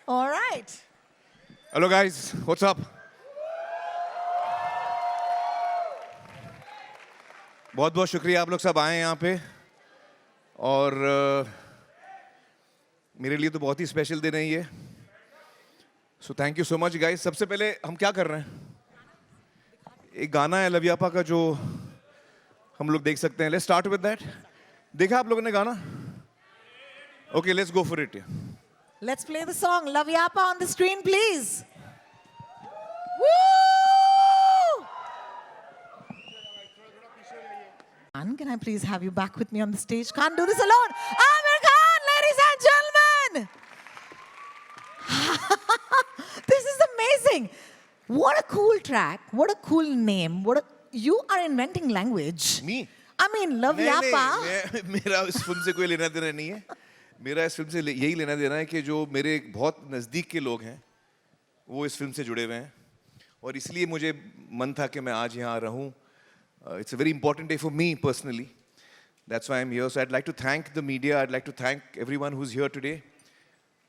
All right. Hello guys, what's up? बहुत बहुत शुक्रिया आप लोग सब आए यहाँ पे और मेरे लिए तो बहुत ही स्पेशल दिन है ये. सो thank you so much guys. सबसे पहले हम क्या कर रहे हैं? एक गाना है लवियापा का जो हम लोग देख सकते हैं. Let's start with that. देखा आप लोगों ने गाना? Okay, let's go for it. Let's play the song. Lavyapa on the screen, please. Woo! Can I please have you back with me on the stage? Can't do this alone. Amir Khan, ladies and gentlemen. This is amazing. What a cool track. What a cool name. You are inventing language. Me? I mean, Lavyapa. मेरा इस film से कोई लेना देना नहीं है. मेरा इस फिल्म से यही लेना देना है कि जो मेरे बहुत नज़दीक के लोग हैं वो इस फिल्म से जुड़े हुए हैं और इसलिए मुझे मन था कि मैं आज यहाँ रहूँ. It's a very important day for me personally. That's why I'm here. So I'd like to thank the media. I'd like to thank everyone who's here today.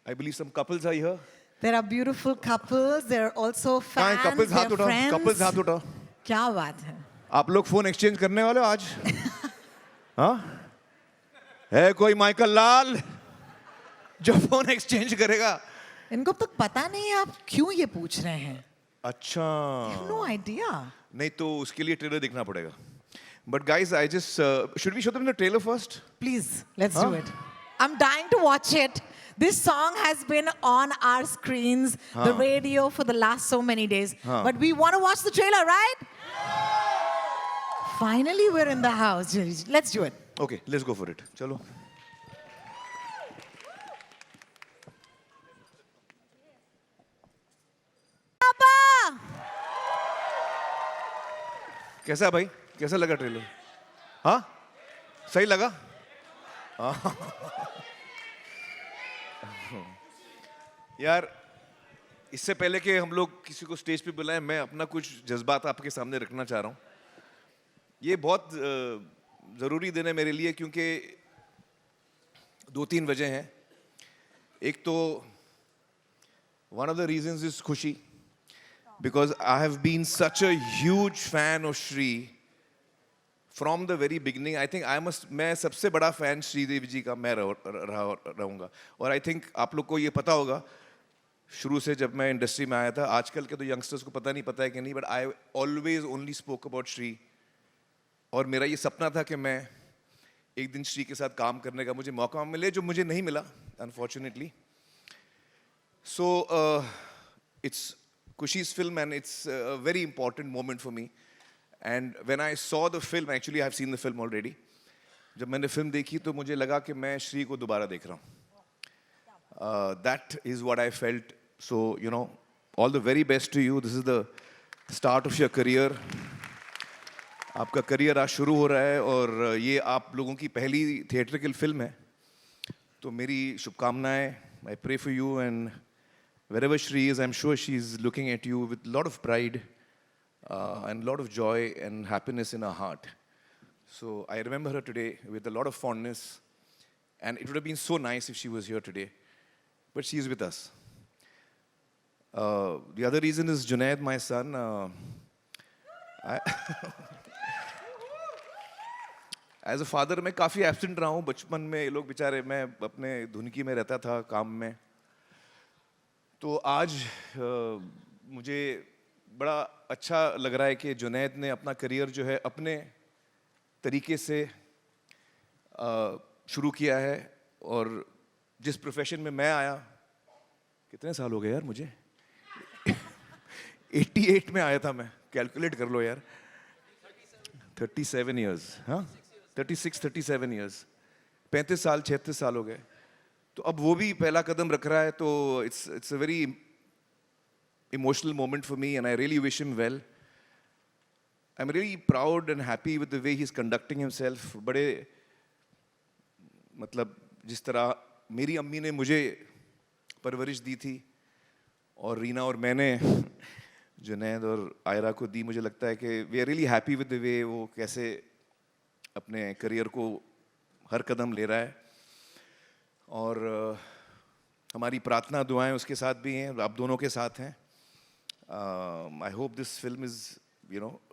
I believe some couples are here. There are beautiful couples. There are also fans. Couples there हाथ are उठाओ. friends. Couples हाथ उठाओ. क्या बात है? आप लोग phone exchange करने वाले हो आज? हाँ? है कोई माइकल लाल जो फोन एक्सचेंज करेगा? इनको अब तक पता नहीं है आप क्यों ये पूछ रहे हैं. अच्छा. No idea. नहीं तो उसके लिए ट्रेलर देखना पड़ेगा. But guys, I just should we show them the trailer first? Please, let's do it. I'm dying to watch it. This song has been on our screens, the radio for the last so many days. But we want to watch the trailer, right? Finally, we're in the house. Let's do it. Okay, let's go for it. चलो. Papa! कैसा है भाई? कैसा लगा trailer? हाँ? सही लगा? यार इससे पहले कि हम लोग किसी को स्टेज पे बुलाएं मैं अपना कुछ जज्बात आपके सामने रखना चाह रहा हूँ. ये बहुत ज़रूरी दिन है मेरे लिए क्योंकि दो तीन वजह हैं. एक तो one of the reasons is खुशी because I have been such a huge fan of Shri from the very beginning. I think मैं सबसे बड़ा fan श्रीदेवी जी का मैं रहूँगा. और I think आप लोग को ये पता होगा शुरू से जब मैं इंडस्ट्री में आया था. आजकल के तो यंगस्टर्स को पता नहीं है कि नहीं, but I always only spoke about Shri. और मेरा ये सपना था कि मैं एक दिन श्री के साथ काम करने का मुझे मौका मिले जो मुझे नहीं मिला unfortunately. So it's Kushi's film and it's a very important moment for me. And when I saw the film, actually I have seen the film already. जब मैंने फिल्म देखी तो मुझे लगा कि मैं श्री को दोबारा देख रहा हूँ. That is what I felt. So you know, all the very best to you. This is the start of your career. आपका करियर आज शुरू हो रहा है और ये आप लोगों की पहली थिएट्रिकल फिल्म है. तो मेरी शुभकामनाएं. I pray for you and wherever Shri is, I'm sure she's looking at you with a lot of pride and a lot of joy and happiness in her heart. So I remember her today with a lot of fondness, and it would have been so nice if she was here today. But she's with us. The other reason is Junaid, my son. As a father, मैं काफ़ी absent रहा हूँ. बचपन में ये लोग बेचारे, मैं अपने धुनकी में रहता था काम में. तो आज मुझे बड़ा अच्छा लग रहा है कि जुनैद ने अपना करियर जो है अपने तरीके से शुरू किया है. और जिस प्रोफेशन में मैं आया, कितने साल हो गए यार मुझे? 88 में आया था मैं. कैलकुलेट कर लो यार. 37 years. हाँ, 36-37 years. 35 साल 36 साल हो गए. तो अब वो भी पहला कदम रख रहा है. तो it's a very emotional moment for me and I really wish him well. I'm really proud and happy with the way he's conducting himself. बड़े मतलब जिस तरह मेरी अम्मी ने मुझे परवरिश दी थी और रीना और मैंने जुनैद और आयरा को दी, मुझे लगता है कि we are really happy with the way वो कैसे अपने करियर को हर कदम ले रहा है. और हमारी प्रार्थना दुआएं उसके साथ भी हैं, आप दोनों के साथ हैं. I hope this film is,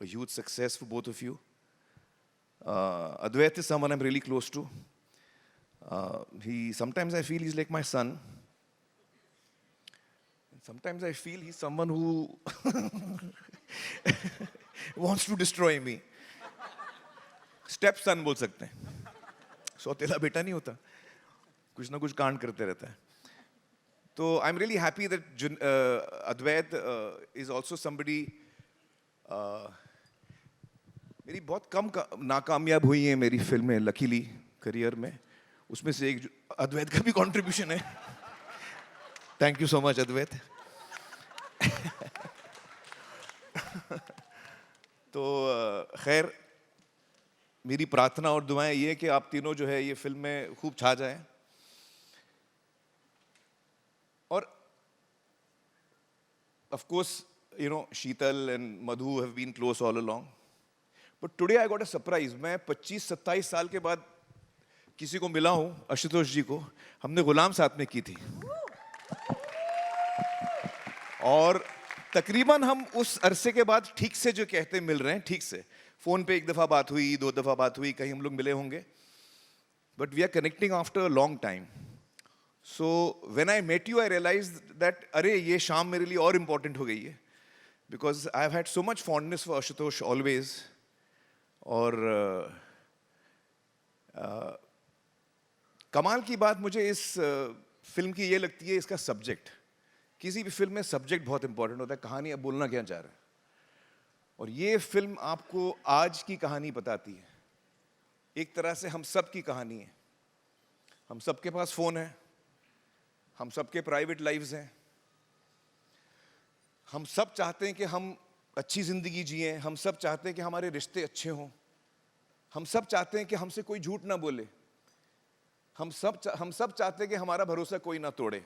a huge success for both of you. Advait is someone I'm really close to. Sometimes I feel he's like my son. And sometimes I feel he's someone who wants to destroy me. Step son बोल सकते हैं. सौतेला बेटा नहीं होता, कुछ ना कुछ कांड करते रहता है. तो I'm really happy that Advait is also somebody. मेरी बहुत कम नाकामयाब हुई हैं मेरी फिल्में लकीली करियर में, उसमें से एक अद्वैत का भी कंट्रीब्यूशन है. थैंक यू सो मच अद्वैत. तो खैर मेरी प्रार्थना और दुआएं ये कि आप तीनों जो है ये फिल्म में खूब छा जाएं. और of course, Sheetal and Madhu have been close all along. But today I got a surprise. मैं 25-27 साल के बाद किसी को मिला हूँ, आशुतोष जी को. हमने गुलाम साथ में की थी. और तकरीबन हम उस अरसे के बाद ठीक से जो कहते मिल रहे हैं, ठीक से. फोन पे एक दफा बात हुई, 2 दफा बात हुई, कहीं हम लोग मिले होंगे. But we are connecting after a long time. So when I met you, I realized that अरे ये शाम मेरे लिए और important हो गई है. Because I have had so much fondness for Ashutosh always. और कमाल की बात मुझे इस फिल्म की ये लगती है, इसका सब्जेक्ट. किसी भी फिल्म में सब्जेक्ट बहुत इंपॉर्टेंट होता है, कहानी आप बोलना क्या चाह रहे हैं. और ये फिल्म आपको आज की कहानी बताती है. एक तरह से हम सब की कहानी है. हम सबके पास फोन है, हम सबके प्राइवेट लाइव्स हैं. हम सब चाहते हैं कि हम अच्छी जिंदगी जिएं. हम सब चाहते हैं कि हमारे रिश्ते अच्छे हों. हम सब चाहते हैं कि हमसे कोई झूठ ना बोले. हम सब चाहते हैं कि हमारा भरोसा कोई ना तोड़े.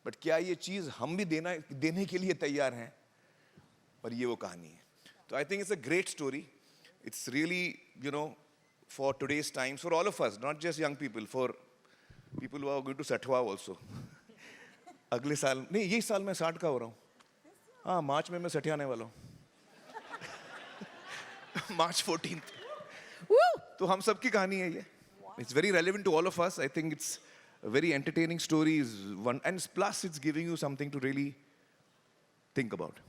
बट क्या ये चीज हम भी देने के लिए तैयार हैं? और ये वो कहानी है. तो I think it's a great story. It's really for today's times, for all of us, not just young people, for people who are going to सठवा ऑल्सो. अगले साल नहीं, यही साल मैं 60 का हो रहा हूँ. हाँ, मार्च में मैं 60 आने वाला हूँ. मार्च 14th. तो हम सबकी कहानी है ये. It's very relevant to all of us. I think it's a very entertaining story. And plus it's giving you something to really think about.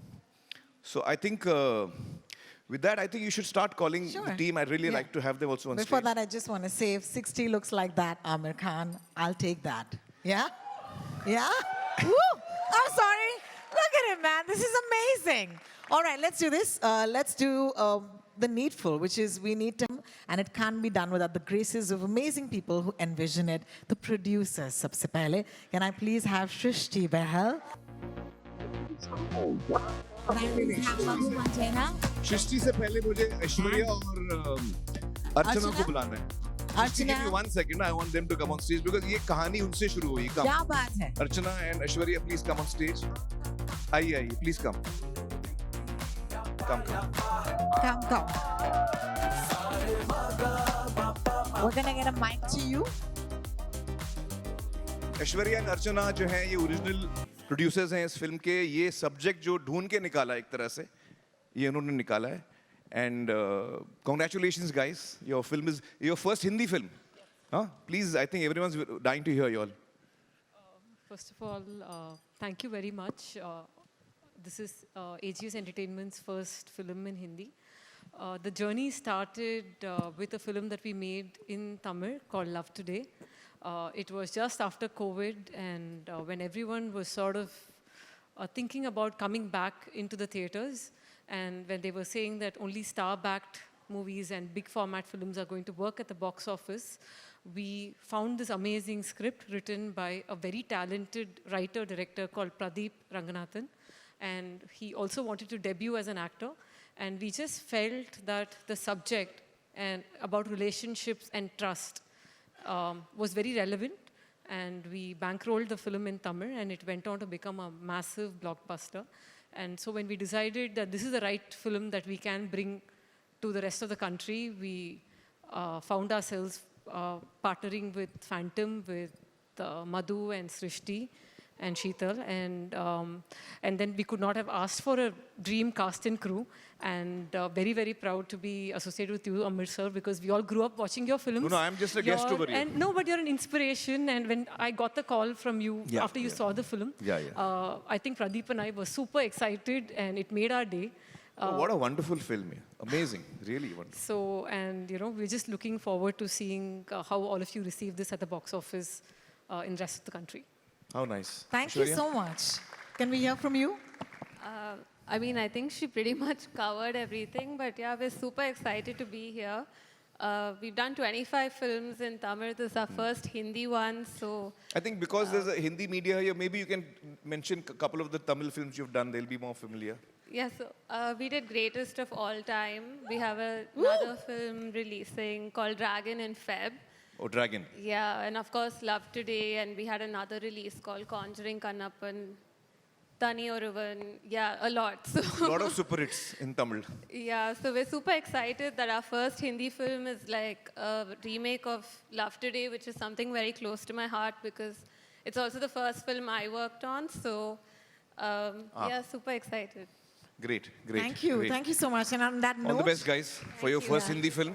So I think with that, I think you should start calling Sure. the team. I'd really Yeah. like to have them also on Before stage. that, I just want to say, if 60 looks like that, Amir Khan, I'll take that. Yeah? Yeah? Woo! I'm sorry. Look at him, man. This is amazing. All right, let's do this. Let's do the needful, which is we need to, and it can't be done without the graces of amazing people who envision it. The producers, sabse pehle. Can I please have Shrishti Behel? Can I please have Madhu Manchena? सृष्टि से पहले मुझे ऐश्वर्या और अर्चना को बुलाना है. Just give me 1 second. I want them to come on stage because ये कहानी उनसे शुरू हुई. Come. क्या बात है? Archana and Aishwarya, please come on stage. आइए, please come. Come. Come. We're gonna get a mic to you. Aishwarya and Archana जो हैं ये ओरिजिनल प्रोड्यूसर्स हैं इस फिल्म के. ये सब्जेक्ट जो ढूंढ के निकाला एक तरह से, ये उन्होंने निकाला है. And congratulations, guys. Your film is your first Hindi film. Huh? Please, I think everyone's dying to hear you all. First of all, thank you very much. This is AGS Entertainment's first film in Hindi. The journey started with a film that we made in Tamil called Love Today. It was just after COVID, and when everyone was sort of thinking about coming back into the theaters, and when they were saying that only star-backed movies and big format films are going to work at the box office, we found this amazing script written by a very talented writer-director called Pradeep Ranganathan. And he also wanted to debut as an actor. And we just felt that the subject and about relationships and trust was very relevant. And we bankrolled the film in Tamil, and it went on to become a massive blockbuster. And so when we decided that this is the right film that we can bring to the rest of the country, we found ourselves partnering with Phantom, with Madhu and Srishti and Sheetal, and then we could not have asked for a dream cast and crew. And very, very proud to be associated with you, Amir sir, because we all grew up watching your films. No, I'm just a guest over here. And no, but you're an inspiration. And when I got the call from you after you saw the film, I think Pradeep and I were super excited, and it made our day. What a wonderful film. Amazing. Really wonderful. So, and we're just looking forward to seeing how all of you receive this at the box office in the rest of the country. How nice. Thank you so much. Can we hear from you? I mean, I think she pretty much covered everything, but yeah, we're super excited to be here. We've done 25 films in Tamil. This is our first Hindi one, so... I think because there's a Hindi media here, maybe you can mention a couple of the Tamil films you've done. They'll be more familiar. Yeah, so we did Greatest of All Time. We have another film releasing called Dragon in Feb. Oh, Dragon. Yeah, and of course, Love Today, and we had another release called Conjuring Kannappan, Tani Oruvan, yeah, a lot. So A lot of super hits in Tamil. yeah, so we're super excited that our first Hindi film is like a remake of Love Today, which is something very close to my heart because it's also the first film I worked on. So yeah, super excited. Great, great. Thank you. Great. Thank you so much. And on that note, All the best, guys, for your first Hindi film.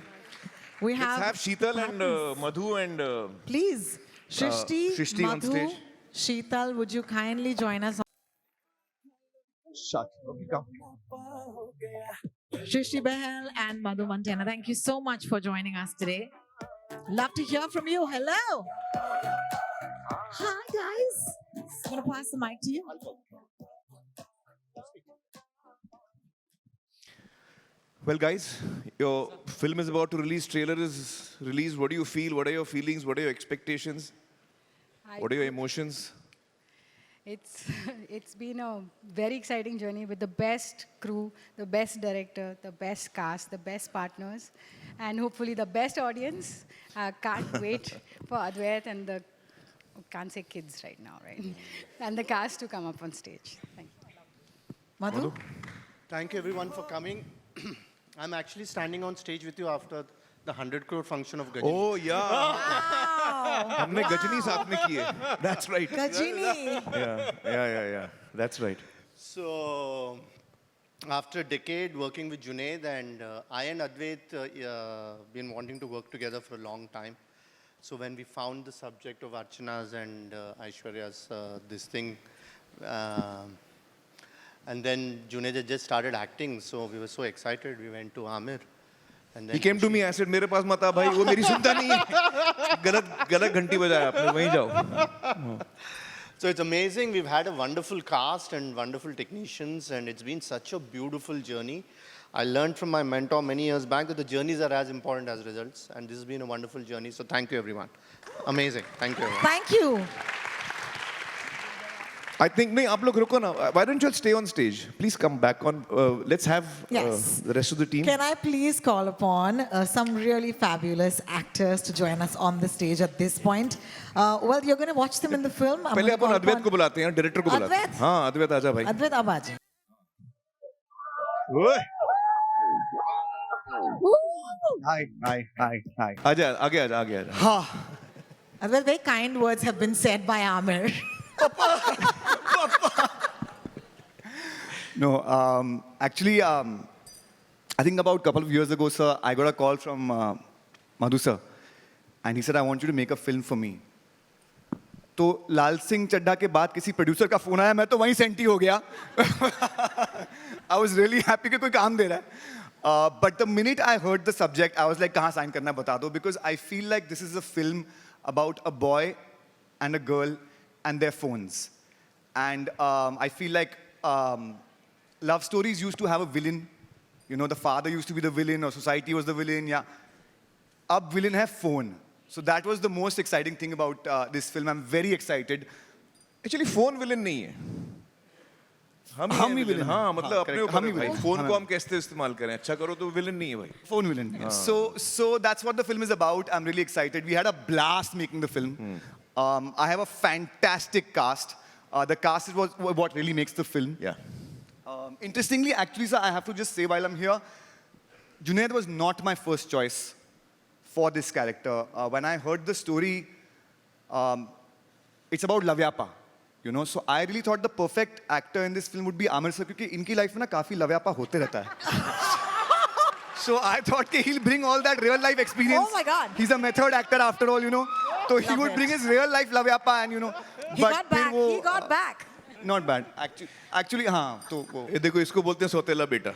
we Let's have Sheetal and partners. Madhu and... Please, Shrishti, Shrishti on Madhu, stage. Sheetal, would you kindly join us? Shut. Okay, come. Shrishti Behel and Madhu Mantena, thank you so much for joining us today. Love to hear from you. Hello. Hi, guys. I'm going to pass the mic to you. Well, guys, your film is about to release. Trailer is released. What do you feel? What are your feelings? What are your expectations? What are your emotions? It's been a very exciting journey with the best crew, the best director, the best cast, the best partners, and hopefully the best audience. Can't wait for Advait and the, can't say kids right now, right? And the cast to come up on stage. Thank you. Madhu? Thank you everyone for coming. I'm actually standing on stage with you after the 100 crore function of Gajini. Oh, yeah. हमने गजनी साथ में की है. That's right. Gajini. Yeah. That's right. So, after a decade working with Junaid, and I and Advait been wanting to work together for a long time. So when we found the subject of Archana's and Aishwarya's this thing, and then Junaid had just started acting, so we were so excited. We went to Amir. And then He came to me. I said, "मेरे पास मत आ भाई, वो मेरी सुनता नहीं है." गलत घंटी बजाया आपने. वहीं जाओ. So it's amazing. We've had a wonderful cast and wonderful technicians, and it's been such a beautiful journey. I learned from my mentor many years back that the journeys are as important as results, and this has been a wonderful journey. So thank you, everyone. Amazing. Thank you, everyone. Thank you. I think, नहीं आप लोग रुको ना. Why don't you all stay on stage? Please come back on. Let's have Yes. the rest of the team. Can I please call upon some really fabulous actors to join us on the stage at this point? Well, you're going to watch them in the film. I'm पहले gonna अपन call अद्वैत upon- को बुलाते हैं, director को बुलाते हैं. अद्वैत? हाँ, अद्वैत आजा भाई. Advait, ab aajiye. Hi. आजा, आगे आजा. Advait, very kind words have been said by Amir. No, actually, I think about a couple of years ago, sir, I got a call from Madhu sir, and he said, I want you to make a film for me. तो लाल सिंह चड्ढा के बाद किसी producer का phone आया, मैं तो वहीं senti हो गया. I was really happy कि कोई काम दे रहा है. But the minute I heard the subject, I was like, कहाँ sign करना है बता दो, because I feel like this is a film about a boy and a girl and their phones. And I feel like love stories used to have a villain. You know, the father used to be the villain or society was the villain. Yeah. Ab villain hai phone. So that was the most exciting thing about this film. I'm very excited. Actually, phone villain नहीं है. हम ही villain. हाँ, मतलब अपने correct. ऊपर हम है ही भाई. villain. Phone को हम कैसे इस्तेमाल करें? अच्छा करो तो villain नहीं है भाई. Phone villain. Yeah. So that's what the film is about. I'm really excited. We had a blast making the film. I have a fantastic cast. The cast is what really makes the film. Yeah. Interestingly, actually, sir, I have to just say while I'm here, Junaid was not my first choice for this character. When I heard the story, it's about lavyapa, you know. So I really thought the perfect actor in this film would be Amir sir, क्योंकि इनकी life में ना काफी lavyapa होते रहता है. So I thought कि he'll bring all that real life experience. Oh my God. He's a method actor after all, you know. So he Love would it. bring his real life lavyapa and, you know. He got फिर back. वो, He got back. Not bad. Actually हाँ तो वो. ये देखो इसको बोलते हैं सौतेला बेटा.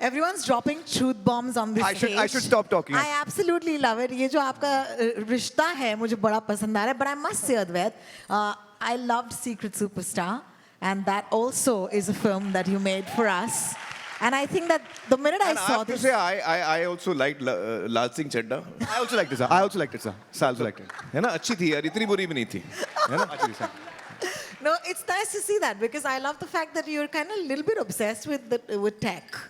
Everyone's dropping truth bombs on this stage. I should stop talking. I absolutely love it. ये जो आपका रिश्ता है मुझे बड़ा पसंद आ रहा है. But I must say, Advait, I loved Secret Superstar, and that also is a film that you made for us. And I think that the minute I And I saw have to this, say, I also liked Lal Singh Chadda. I also liked it, sir. I also liked it, sir. I also liked it. है ना अच्छी थी यार इतनी बुरी भी नहीं थी है ना Actually, sir. no, it's nice to see that because I love the fact that you're kind of a little bit obsessed with tech.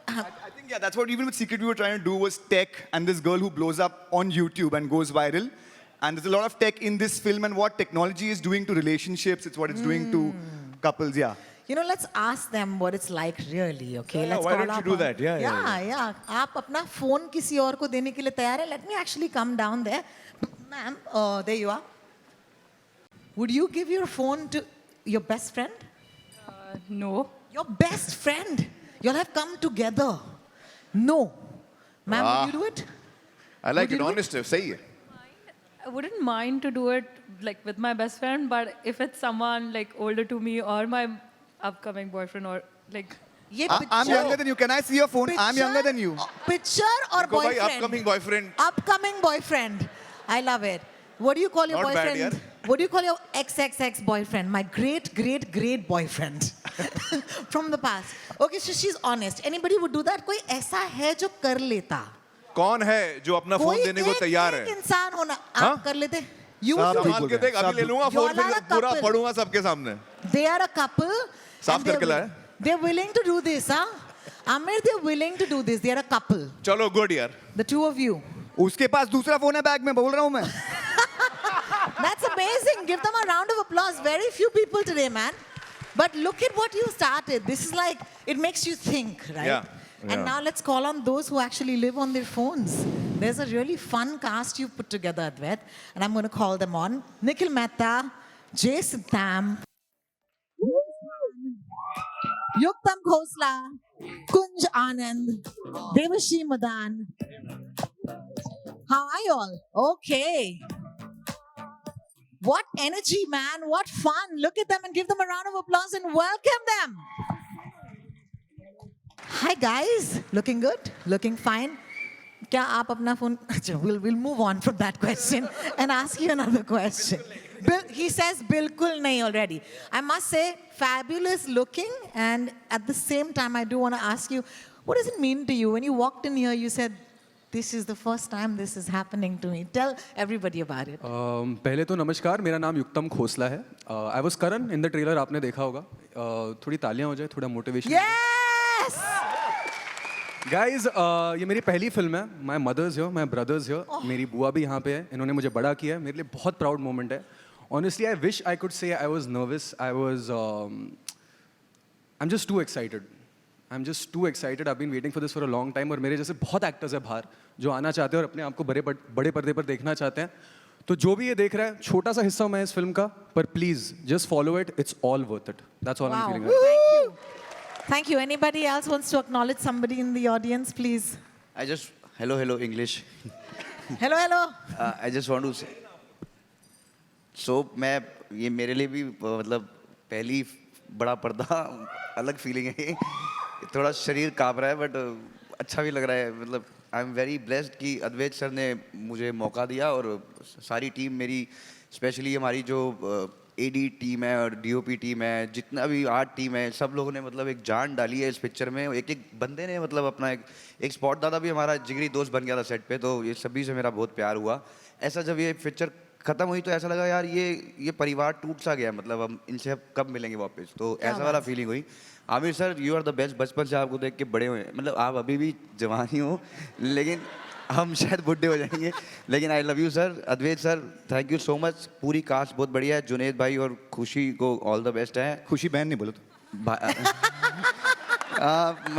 I think, yeah, that's what even with Secret we were trying to do was tech and this girl who blows up on YouTube and goes viral. And there's a lot of tech in this film and what technology is doing to relationships, it's what it's doing to couples, yeah. You know, let's ask them what it's like really, okay? Yeah, let's why call don't you up do on- that? Yeah, yeah, yeah. आप अपना phone किसी और को देने के लिए तैयार है? Let me actually come down there. Ma'am, there you are. Would you give your phone to your best friend? No. Your best friend? You'll have come together. No. Ma'am, would you do it? I like Would it you do it? honest है सही है. I wouldn't mind to do it like with my best friend, but if it's someone like older to me or my upcoming boyfriend or like ये I'm picture- younger than you. Can I see your phone? I'm picture- younger than you. Picture or देखो भाई boyfriend? upcoming boyfriend. Upcoming boyfriend. I love it. What do you call your Not bad, boyfriend? yaar. What do you call your XXX boyfriend? My great boyfriend from the past. Okay, so she's honest. Anybody would do that? कोई ऐसा है जो कर लेता? कौन है जो अपना फोन कोई देने को एक- तैयार एक है? इंसान होना हाँ? आप कर लेते? You सब would do ठीक it. संभाल के देख अभी ले लूंगा You फोन all are फिर a पूरा couple. पढ़ूंगा सबके सामने. They are a couple. साफ and they're करके लाया? They're willing to do this, huh? Amir, they're willing to do this. They are a couple. चलो गुड यार. The two of you. उसके पास दूसरा फोन है बैग में बोल रहा हूँ मैं. That's amazing. Give them a round of applause. Very few people today, man. But look at what you started. This is like, it makes you think, right? Yeah, And yeah. now let's call on those who actually live on their phones. There's a really fun cast you've put together, Advait. And I'm going to call them on. Nikhil Mehta, Jason Tam, Yuktam Khosla, Kunj Anand, Devashi Madan. How are you all? Okay. What energy, man. What fun. Look at them and give them a round of applause and welcome them. Hi, guys. Looking good? Looking fine? क्या आप अपना phone? We'll move on from that question and ask you another question. He says bilkul nahi already. I must say, fabulous looking, and at the same time, I do want to ask you, what does it mean to you when you walked in here? You said, "This is the first time this is happening to me." Tell everybody about it. पहले तो नमस्कार, मेरा नाम युक्तम खोसला है. I was Karan in the trailer, आपने देखा होगा. थोड़ी तालियां हो जाए, थोड़ा मोटिवेशन. Yes! गाइज ये मेरी पहली फिल्म है. My mother's here, my brother's here, मेरी बुआ भी यहाँ पे है. इन्होंने मुझे बड़ा किया है. मेरे लिए बहुत प्राउड मोमेंट है. Honestly I wish I could say I was nervous. I am just too excited. I am just too excited. I been waiting for this for a long time. और मेरे जैसे बहुत एक्टर्स हैं बाहर जो आना चाहते हैं और अपने आप को बड़े पर्दे पर देखना चाहते हैं. तो जो भी ये देख रहा है, छोटा सा हिस्सा मैं इस फिल्म का, पर please just follow it. It's all worth it. That's all I am Wow. Feeling. Thank you. Thank you. Anybody else wants to acknowledge somebody in the audience, please? I just hello English. Hello, hello. I just want to say. So मैं ये मेरे लिए भी मतलब पहली बड़ा पर्दा अलग फीलिंग है. थोड़ा शरीर काँप रहा है बट अच्छा भी लग रहा है. मतलब आई एम वेरी ब्लेस्ड कि अद्वैत सर ने मुझे मौका दिया और सारी टीम मेरी, स्पेशली हमारी जो एडी टीम है और डीओपी टीम है, जितना भी आर्ट टीम है, सब लोगों ने मतलब एक जान डाली है इस पिक्चर में. एक बंदे ने मतलब अपना एक स्पॉट दादा भी हमारा जिगरी दोस्त बन गया था सेट पे. तो ये सभी से मेरा बहुत प्यार हुआ. ऐसा जब ये पिक्चर खत्म हुई तो ऐसा लगा यार ये परिवार टूट सा गया. मतलब हम इनसे अब कब मिलेंगे वापस. तो ऐसा वाला फीलिंग हुई. Aamir sir you are the best. बचपन से आपको देख के बड़े हुए. मतलब आप अभी भी जवान ही हो लेकिन हम शायद बुढ़े हो जाएंगे. लेकिन I love you sir. Advait sir thank you so much. पूरी कास्ट बहुत बढ़िया है. जुनेद भाई और खुशी को ऑल द बेस्ट है. खुशी बहन नहीं बोलो तो.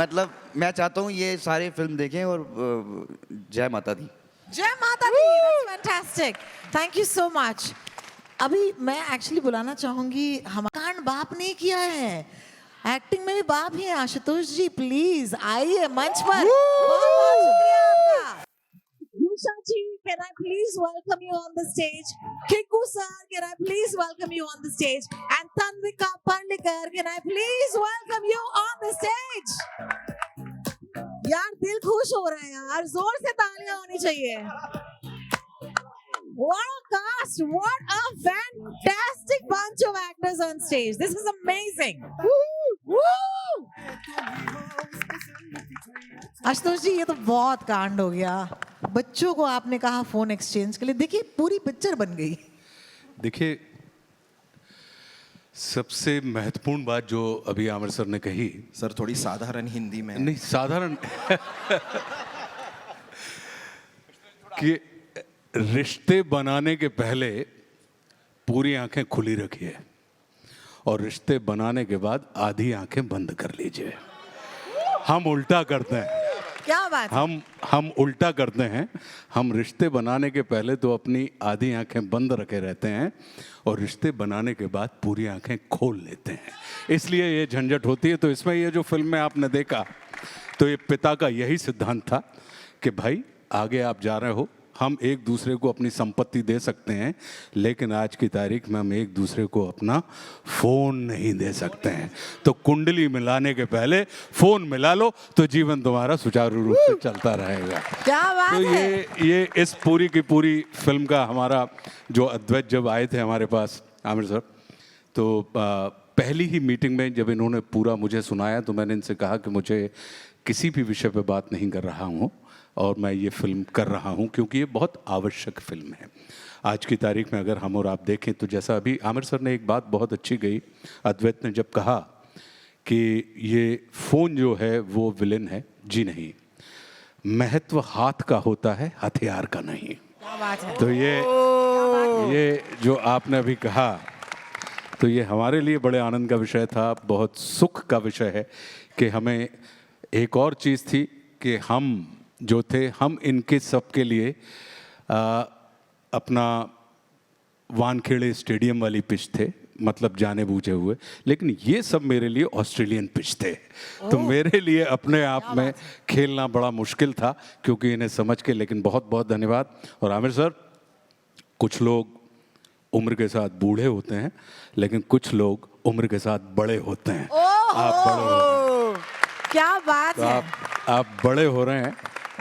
मतलब मैं चाहता हूँ ये सारे फिल्म देखें और जय माता दी. जय माता दी, that's fantastic. Thank you so much. अभी मैं एक्चुअली बुलाना चाहूंगी, हम कांड बाप नहीं किया है, एक्टिंग में भी बाप ही है। आशुतोष जी प्लीज आइए मंच पर। बहुत बहुत शुक्रिया आपका। Yusha ji, can I please welcome you on the stage? Kiku sir, can I please welcome you on the stage? And Tanvika Parlikar, can I please welcome you on the stage? यार दिल खुश हो रहा है यार, जोर से तालियां होनी चाहिए। What a cast! What a fantastic bunch of actors on stage. This is amazing. Woo! Woo! Ashutosh जी ये तो बहुत कांड हो गया। बच्चों को आपने कहा फोन एक्सचेंज के लिए, देखिए पूरी पिक्चर बन गई। देखिए सबसे महत्वपूर्ण बात जो अभी आमिर सर ने कही, सर थोड़ी साधारण हिंदी में। नहीं साधारण कि रिश्ते बनाने के पहले पूरी आंखें खुली रखिए और रिश्ते बनाने के बाद आधी आंखें बंद कर लीजिए। हम उल्टा करते हैं। क्या बात है? हम उल्टा करते हैं। हम रिश्ते बनाने के पहले तो अपनी आधी आंखें बंद रखे रहते हैं और रिश्ते बनाने के बाद पूरी आंखें खोल लेते हैं, इसलिए ये झंझट होती है। तो इसमें ये जो फिल्म में आपने देखा, तो ये पिता का यही सिद्धांत था कि भाई आगे आप जा रहे हो, हम एक दूसरे को अपनी संपत्ति दे सकते हैं, लेकिन आज की तारीख में हम एक दूसरे को अपना फ़ोन नहीं दे सकते हैं। तो कुंडली मिलाने के पहले फ़ोन मिला लो तो जीवन तुम्हारा सुचारू रूप से चलता रहेगा। क्या बात तो है? ये इस पूरी की पूरी फिल्म का हमारा जो अद्वैत जब आए थे हमारे पास आमिर सर, तो पहली ही मीटिंग में जब इन्होंने पूरा मुझे सुनाया तो मैंने इनसे कहा कि मुझे किसी भी विषय पे बात नहीं कर रहा हूँ और मैं ये फिल्म कर रहा हूँ क्योंकि ये बहुत आवश्यक फिल्म है। आज की तारीख में अगर हम और आप देखें तो जैसा अभी आमिर सर ने एक बात बहुत अच्छी कही, अद्वैत ने जब कहा कि ये फ़ोन जो है वो विलेन है, जी नहीं, महत्व हाथ का होता है, हथियार का नहीं। क्या बात है? तो ये जो आपने अभी कहा, तो ये हमारे लिए बड़े आनंद का विषय था, बहुत सुख का विषय है कि हमें एक और चीज़ थी कि हम जो थे, हम इनके सब के लिए अपना वानखेड़े स्टेडियम वाली पिच थे, मतलब जाने बूझे हुए, लेकिन ये सब मेरे लिए ऑस्ट्रेलियन पिच थे। तो मेरे लिए अपने आप में खेलना बड़ा मुश्किल था क्योंकि इन्हें समझ के। लेकिन बहुत बहुत धन्यवाद। और आमिर सर, कुछ लोग उम्र के साथ बूढ़े होते हैं लेकिन कुछ लोग उम्र के साथ बड़े होते हैं। आप बड़े हो रहे हैं। क्या बात तो है? आप बड़े हो रहे हैं,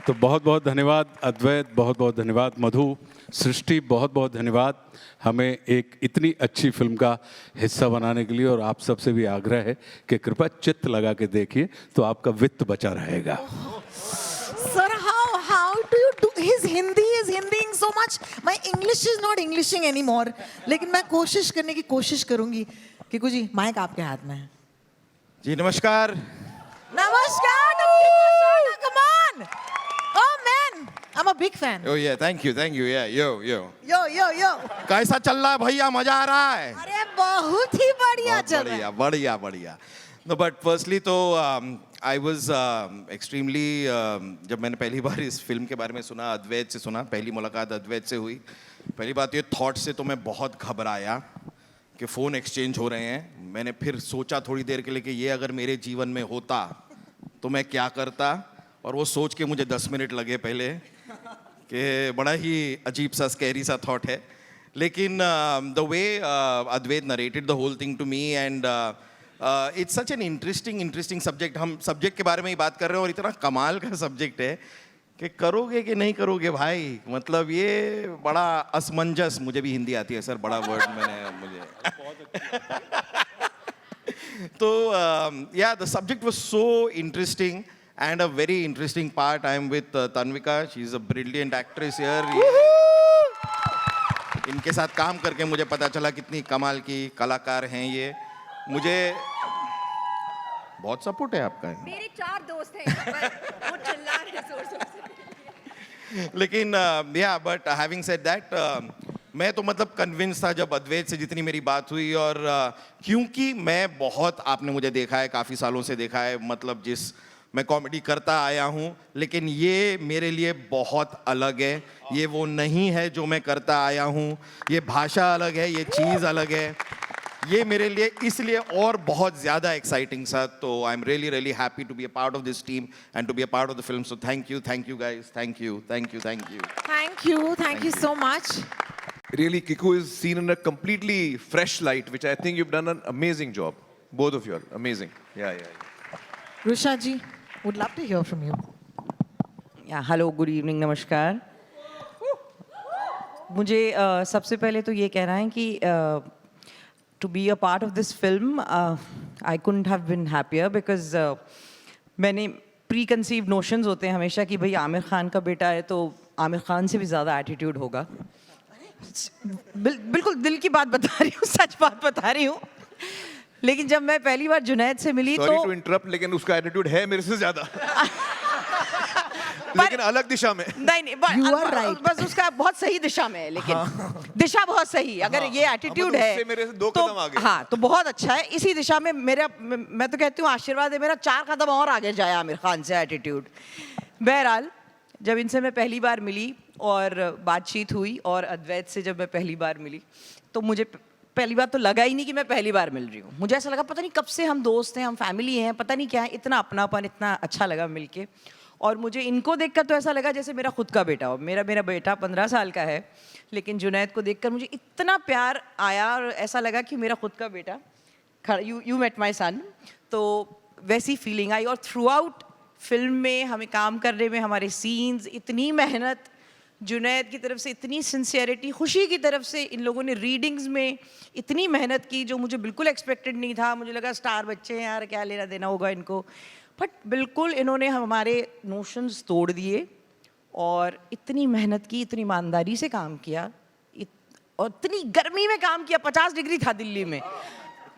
तो बहुत बहुत धन्यवाद अद्वैत, बहुत बहुत धन्यवाद मधु, सृष्टि, बहुत बहुत धन्यवाद हमें एक इतनी अच्छी फिल्म का हिस्सा बनाने के लिए। और आप सबसे भी आग्रह है कि कृपया चित्त लगा के देखिए तो आपका वित्त बचा रहेगा। Sir, how do you do? His Hindi is Hindying so much. My English is not Englishing anymore. लेकिन मैं कोशिश करने की कोशिश करूंगी। किकू जी, माइक आपके हाथ में है। जी नमस्कार। नमस्कार। Come on. Oh man, I'm a big fan. Oh yeah, thank you, yeah, yo. Yo. कैसा चल रहा है भैया, मजा आ रहा है? अरे बहुत ही बढ़िया चल रहा है। बढ़िया। No, but firstly तो I was extremely जब मैंने पहली बार इस फिल्म के बारे में सुना, अद्वैत से सुना, पहली मुलाकात अद्वैत से हुई, पहली बात ये थॉट से तो मैं बहुत घबराया कि फ़ोन एक्सचेंज हो रहे हैं। मैंने फिर सोचा थोड़ी देर के लिए कि ये अगर मेरे जीवन में होता तो मैं क्या करता, और वो सोच के मुझे 10 मिनट लगे पहले कि बड़ा ही अजीब सा स्कैरी सा थॉट है। लेकिन the way Advait narrated the whole thing to me and it's such an interesting subject. हम सब्जेक्ट के बारे में ही बात कर रहे हैं और इतना कमाल का सब्जेक्ट है कि करोगे कि नहीं करोगे भाई, मतलब ये बड़ा असमंजस। मुझे भी हिंदी आती है सर, बड़ा वर्ड मैंने मुझे तो yeah, the subject was so interesting and a very interesting part. I am with Tanvika. She is a brilliant actress here. इनके साथ काम करके मुझे पता चला कितनी कमाल की कलाकार हैं ये। मुझे बहुत सपोर्ट है आपका। मेरे 4 दोस्त हैं यहाँ पर, वो चिल्ला रहे हैं जोर-जोर से। लेकिन yeah, but having said that, मैं तो मतलब कन्विंस था जब अद्वैत से जितनी मेरी बात हुई। और क्योंकि मैं बहुत, आपने मुझे देखा है, काफ़ी सालों से देखा है, मतलब जिस मैं कॉमेडी करता आया हूँ, लेकिन ये मेरे लिए बहुत अलग है। ये वो नहीं है जो मैं करता आया हूँ। ये भाषा अलग है, ये चीज़ अलग है। ये मेरे लिए इसलिए और बहुत ज़्यादा एक्साइटिंग सा। तो I am really happy to be a part of this team and to be a part of the film. So thank you guys, thank you. Thank you so much. Really, Kiku is seen in a completely fresh light, which I think you've done an amazing job. Both of you are amazing. Yeah. Rusha ji, would love to hear from you. Hello, good evening, नमस्कार। मुझे सबसे पहले तो ये कहना है कि to be a part of this film I couldn't have been happier because मैंने प्री कंसीव नोशंस होते हैं हमेशा कि भाई आमिर खान का बेटा है तो आमिर खान से भी ज़्यादा एटीट्यूड होगा। बिल्कुल दिल की बात बता रही हूँ, सच बात बता रही हूँ। लेकिन जब मैं पहली बार जुनैद से मिली Sorry to interrupt, लेकिन उसका एटीट्यूड है मेरे से ज्यादा। लेकिन अलग दिशा में। नहीं, बस उसका बहुत सही दिशा में है, लेकिन दिशा बहुत सही। अगर ये एटीट्यूड है उससे मेरे से 2 तो कदम आगे। हाँ, तो बहुत अच्छा है। इसी दिशा में मैं तो कहती हूँ आशीर्वाद है मेरा, 4 कदम और आगे जाए आमिर खान से एटीट्यूड। बहरहाल, जब इनसे मैं पहली बार मिली और बातचीत हुई, और अद्वैत से जब मैं पहली बार मिली, तो मुझे पहली बार तो लगा ही नहीं कि मैं पहली बार मिल रही हूँ। मुझे ऐसा लगा पता नहीं कब से हम दोस्त हैं, हम फैमिली हैं, पता नहीं क्या है। इतना अपनापन, इतना अच्छा लगा मिलके। और मुझे इनको देखकर तो ऐसा लगा जैसे मेरा खुद का बेटा हो। मेरा बेटा 15 साल का है, लेकिन जुनैद को देखकर मुझे इतना प्यार आया और ऐसा लगा कि मेरा खुद का बेटा। यू मेट माई सन, तो वैसी फीलिंग आई। और थ्रू आउट फिल्म में हमें काम करने में, हमारे सीन्स, इतनी मेहनत जुनैद की तरफ से, इतनी सिंसियरिटी, खुशी की तरफ से, इन लोगों ने रीडिंग्स में इतनी मेहनत की जो मुझे बिल्कुल एक्सपेक्टेड नहीं था। मुझे लगा स्टार बच्चे हैं यार, क्या लेना देना होगा इनको, बट बिल्कुल इन्होंने हमारे नोशंस तोड़ दिए और इतनी मेहनत की, इतनी ईमानदारी से काम किया, और इतनी गर्मी में काम किया। 50 डिग्री था दिल्ली में।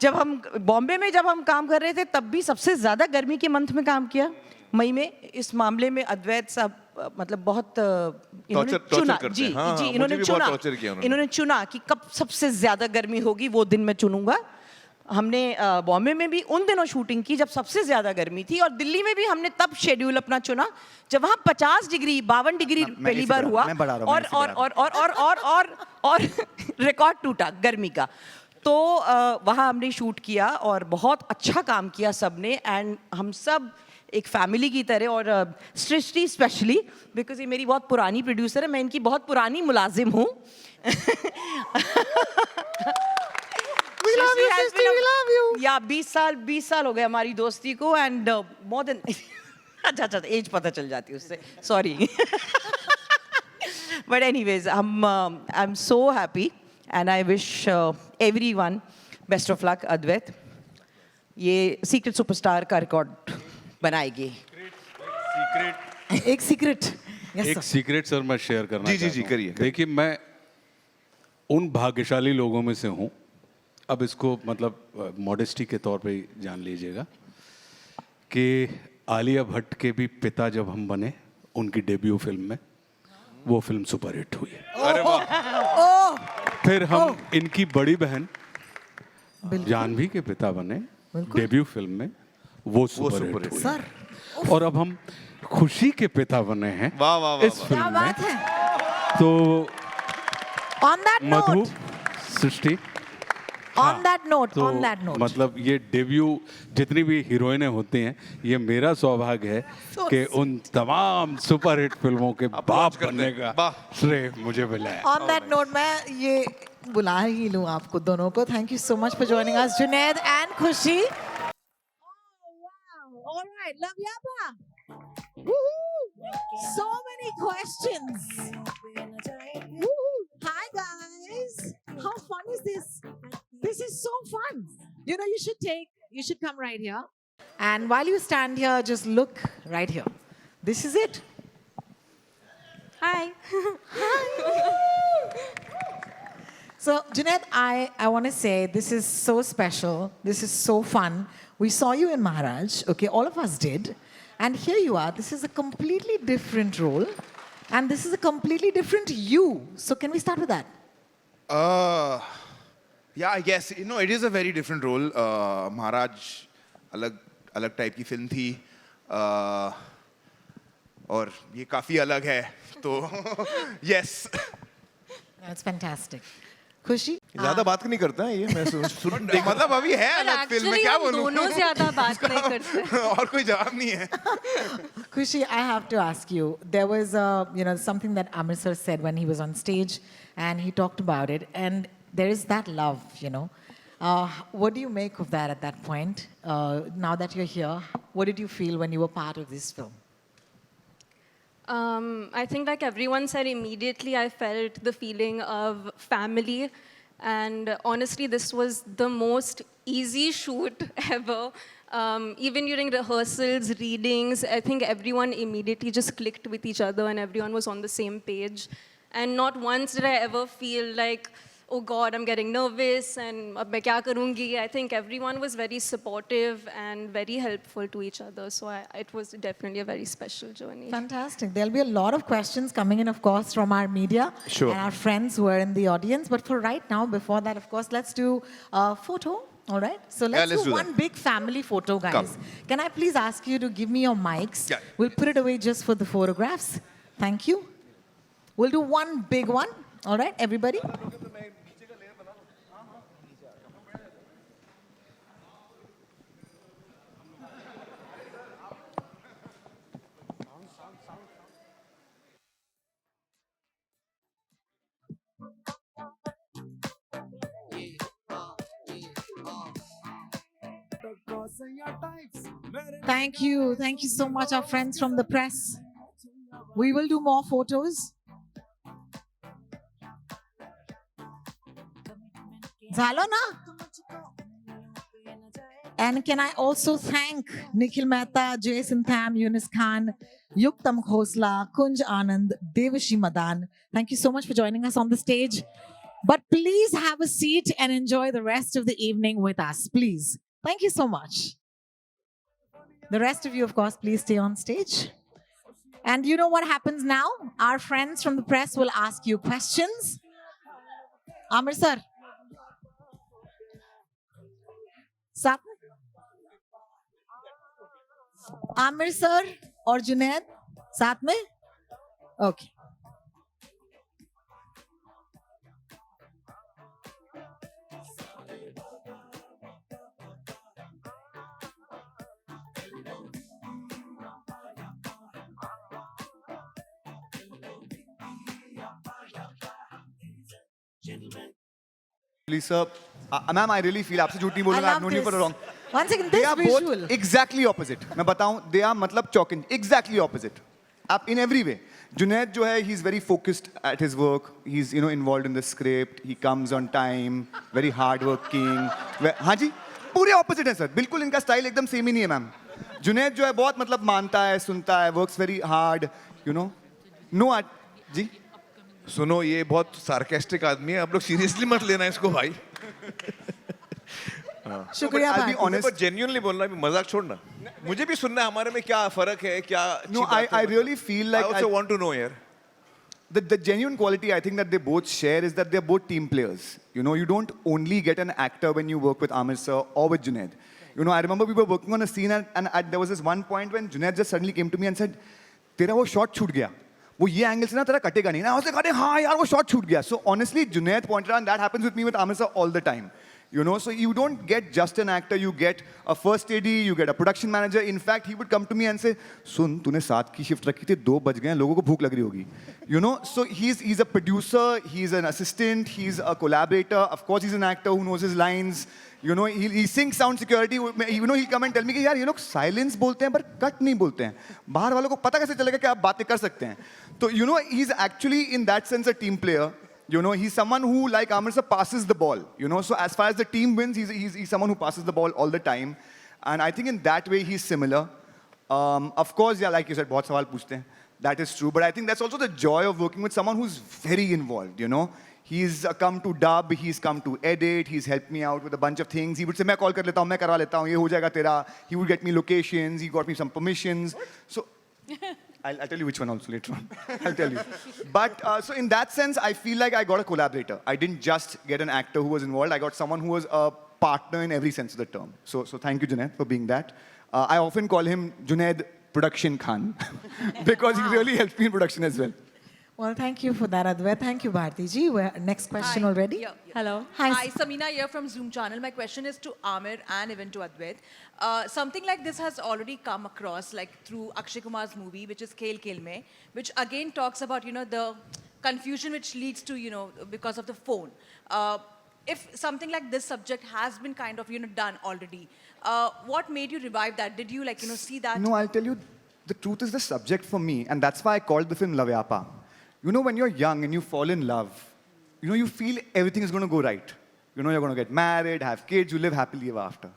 जब हम बॉम्बे में जब हम काम कर रहे थे तब भी सबसे ज़्यादा गर्मी के मंथ में काम किया, मई में। इस मामले में अद्वैत साहब मतलब बहुत इन्होंने चुना, जी, इन्होंने चुना कि कब सबसे ज़्यादा गर्मी होगी वो दिन मैं चुनूंगा। हमने बॉम्बे में भी उन दिनों शूटिंग की जब सबसे ज़्यादा गर्मी थी, और दिल्ली में भी हमने तब शेड्यूल अपना चुना जब वहाँ 50 डिग्री 52 डिग्री पहली बार हुआ, और रिकॉर्ड टूटा गर्मी का। तो वहाँ हमने शूट किया और बहुत अच्छा काम किया सबने। एंड हम सब एक फैमिली की तरह, और सृष्टि स्पेशली बिकॉज ये मेरी बहुत पुरानी प्रोड्यूसर है, मैं इनकी बहुत पुरानी मुलाजिम हूँ। या 20 साल हो गए हमारी दोस्ती को, एंड मोर देन अच्छा एज पता चल जाती है उससे, sorry. But anyways, I am so happy and I wish everyone best of luck. Advait ये सीक्रेट सुपरस्टार का रिकॉर्ड बनाएगी। एक सीक्रेट सर मैं शेयर करना चाहता हूं। जी करिए। देखिए, मैं उन भाग्यशाली लोगों में से हूँ, अब इसको मतलब मॉडेस्टी के तौर पे जान लीजिएगा, कि आलिया भट्ट के भी पिता जब हम बने उनकी डेब्यू फिल्म में, वो फिल्म सुपरहिट हुई है। अरे वाह। फिर हम इनकी बड़ी बहन जानवी के पिता बने डेब्यू फिल्म में, वो सुपरहिट हुई है। और अब हम खुशी के पिता बने हैं इस फिल्म में। तो मधु, सृष्टि, on that note, मतलब ये डेब्यू जितनी भी हीरोइनें होती हैं, ये मेरा सौभाग्य है कि उन तमाम सुपरहिट फिल्मों के बाप बनने का श्रेय मुझे मिला है। On that note, मैं ये बुला ही लूँ आपको दोनों को। Thank you so much for joining us, Junaid and Khushi. All right, love Yapa. So many questions. Woo-hoo. Hi guys, how fun is this? This is so fun. You know, you should come right here. And while you stand here, just look right here. This is it. Hi. So, Junaid, I want to say this is so special. This is so fun. We saw you in Maharaj, okay? All of us did. And here you are. This is a completely different role. And this is a completely different you. So, can we start with that? Yeah, I guess, it is a very different role. Maharaj, अलग type की film थी. और ये काफी अलग है तो yes That's fantastic. खुशी? ज्यादा बात नहीं करता है ये मैं मतलब अभी है अलग फिल्म में क्या बोलूं दोनों ज्यादा बात नहीं करते और कोई जवाब नहीं है Kushi, I have to ask you. There was, something that Amir sir said when he was on stage, and he talked about it. And there is that love, What do you make of that at that point? Now that you're here, what did you feel when you were part of this film? I think, like everyone said, immediately I felt the feeling of family. And honestly, this was the most easy shoot ever. Even during rehearsals, readings, I think everyone immediately just clicked with each other and everyone was on the same page. And not once did I ever feel like, oh God, I'm getting nervous and ab main kya karungi. I think everyone was very supportive and very helpful to each other. So it was definitely a very special journey. Fantastic. There'll be a lot of questions coming in, of course, from our media Sure. and our friends who are in the audience. But for right now, before that, of course, let's do a photo. All right? So let's let's do do one that. big family photo, guys. Come. Can I please ask you to give me your mics? Yeah. We'll put it away just for the photographs. Thank you. We'll do one big one. All right, everybody? Thank you. Thank you so much, our friends from the press. We will do more photos. Zalo na? And can I also thank Nikhil Mehta, Jason Tham, Yunus Khan, Yuktam Khosla, Kunj Anand, Devashi Madan. Thank you so much for joining us on the stage. But please have a seat and enjoy the rest of the evening with us, please. Thank you so much. The rest of you, of course, please stay on stage. And you know what happens now? Our friends from the press will ask you questions. Amir sir. साथ में Aamir sir और जुनैद साथ में okay Please, sir. Ma'am, I really feel, आपसे झूठ नहीं बोलूँगा, I've known you for a long. One second, They this are visual. both exactly opposite. मैं बताऊँ, they are मतलब चौकिन, exactly opposite. In every way. Junaid जो है, he's very focused at his work. He's involved in the script. He comes on time. Very hardworking. हाँ जी, पूरे opposite हैं sir. बिल्कुल इनका style एकदम same ही नहीं है मैम. Junaid जो है बहुत मतलब मानता है, सुनता है, works very hard. No art. जी. सुनो ये बहुत सार्केस्टिक आदमी है आप लोग सीरियसली मत लेना इसको भाई शुक्रिया I'll be भाई honest. पर जेन्युइनली बोलना भी मजाक छोड़ना मुझे भी सुनना है हमारे में क्या फर्क है क्या No, I really feel like I also want to know यार the genuine quality I think that they both share is that they're both team players. You don't only get an actor when you work with Amir sir or with Junaid. I remember we were working on a scene and there was this one point when Junaid just suddenly came to me and said, "तेरा वो shot छूट गया. वो ये angle से ना तेरा कटेगा नहीं." I was like, "अरे हाँ यार वो shot छूट गया." So honestly, Junaid pointed out, and that happens with me with Amir sir all the time. So you don't get just an actor, you get a first AD, you get a production manager. In fact, he would come to me and say, "सुन, तूने 7 की shift रखी थी, 2 बज गए हैं, लोगों को भूख लग रही होगी." So he's a producer, he's an assistant, he's a collaborator. Of course, he's an actor who knows his lines. He sings sound security. He'll come and tell me कि यार ये लोग silence बोलते हैं पर cut नहीं बोलते हैं. बाहर वालों को पता कैसे चलेगा कि आप बातें कर सकते हैं? So he's actually in that sense a team player. He's someone who, like Amir sir, passes the ball. So as far as the team wins, he's someone who passes the ball all the time. And I think in that way, he's similar. Of course, yeah, like you said, बहुत सवाल पूछते हैं. That is true. But I think that's also the joy of working with someone who's very involved, He's come to dub, he's come to edit, he's helped me out with a bunch of things. He would say, मैं call कर लेता हूँ, मैं करवा लेता हूँ, ये हो जाएगा तेरा. He would get me locations, he got me some permissions. So I'll tell you which one also later on. I'll tell you. But so in that sense, I feel like I got a collaborator. I didn't just get an actor who was involved. I got someone who was a partner in every sense of the term. So thank you, Junaid, for being that. I often call him Junaid Production Khan because he really helped me in production as well. Well, thank you for that, Advait. Thank you, Bharti ji. Next question already. Yeah. Hello. Hi. Hi, Samina here from Zoom channel. My question is to Amir and even to Advait. Something like this has already come across, like through Akshay Kumar's movie, which is Khel Khel Mein, which again talks about, you know, the confusion which leads to, you know, because of the phone. If something like this subject has been kind of, you know, done already, what made you revive that? Did you, like, you know, see that? No, I'll tell you, the truth is the subject for me, and that's why I called the film Lavyapa. You know, when you're young and you fall in love, you know, you feel everything is going to go right. You know, you're going to get married, have kids, you live happily ever after.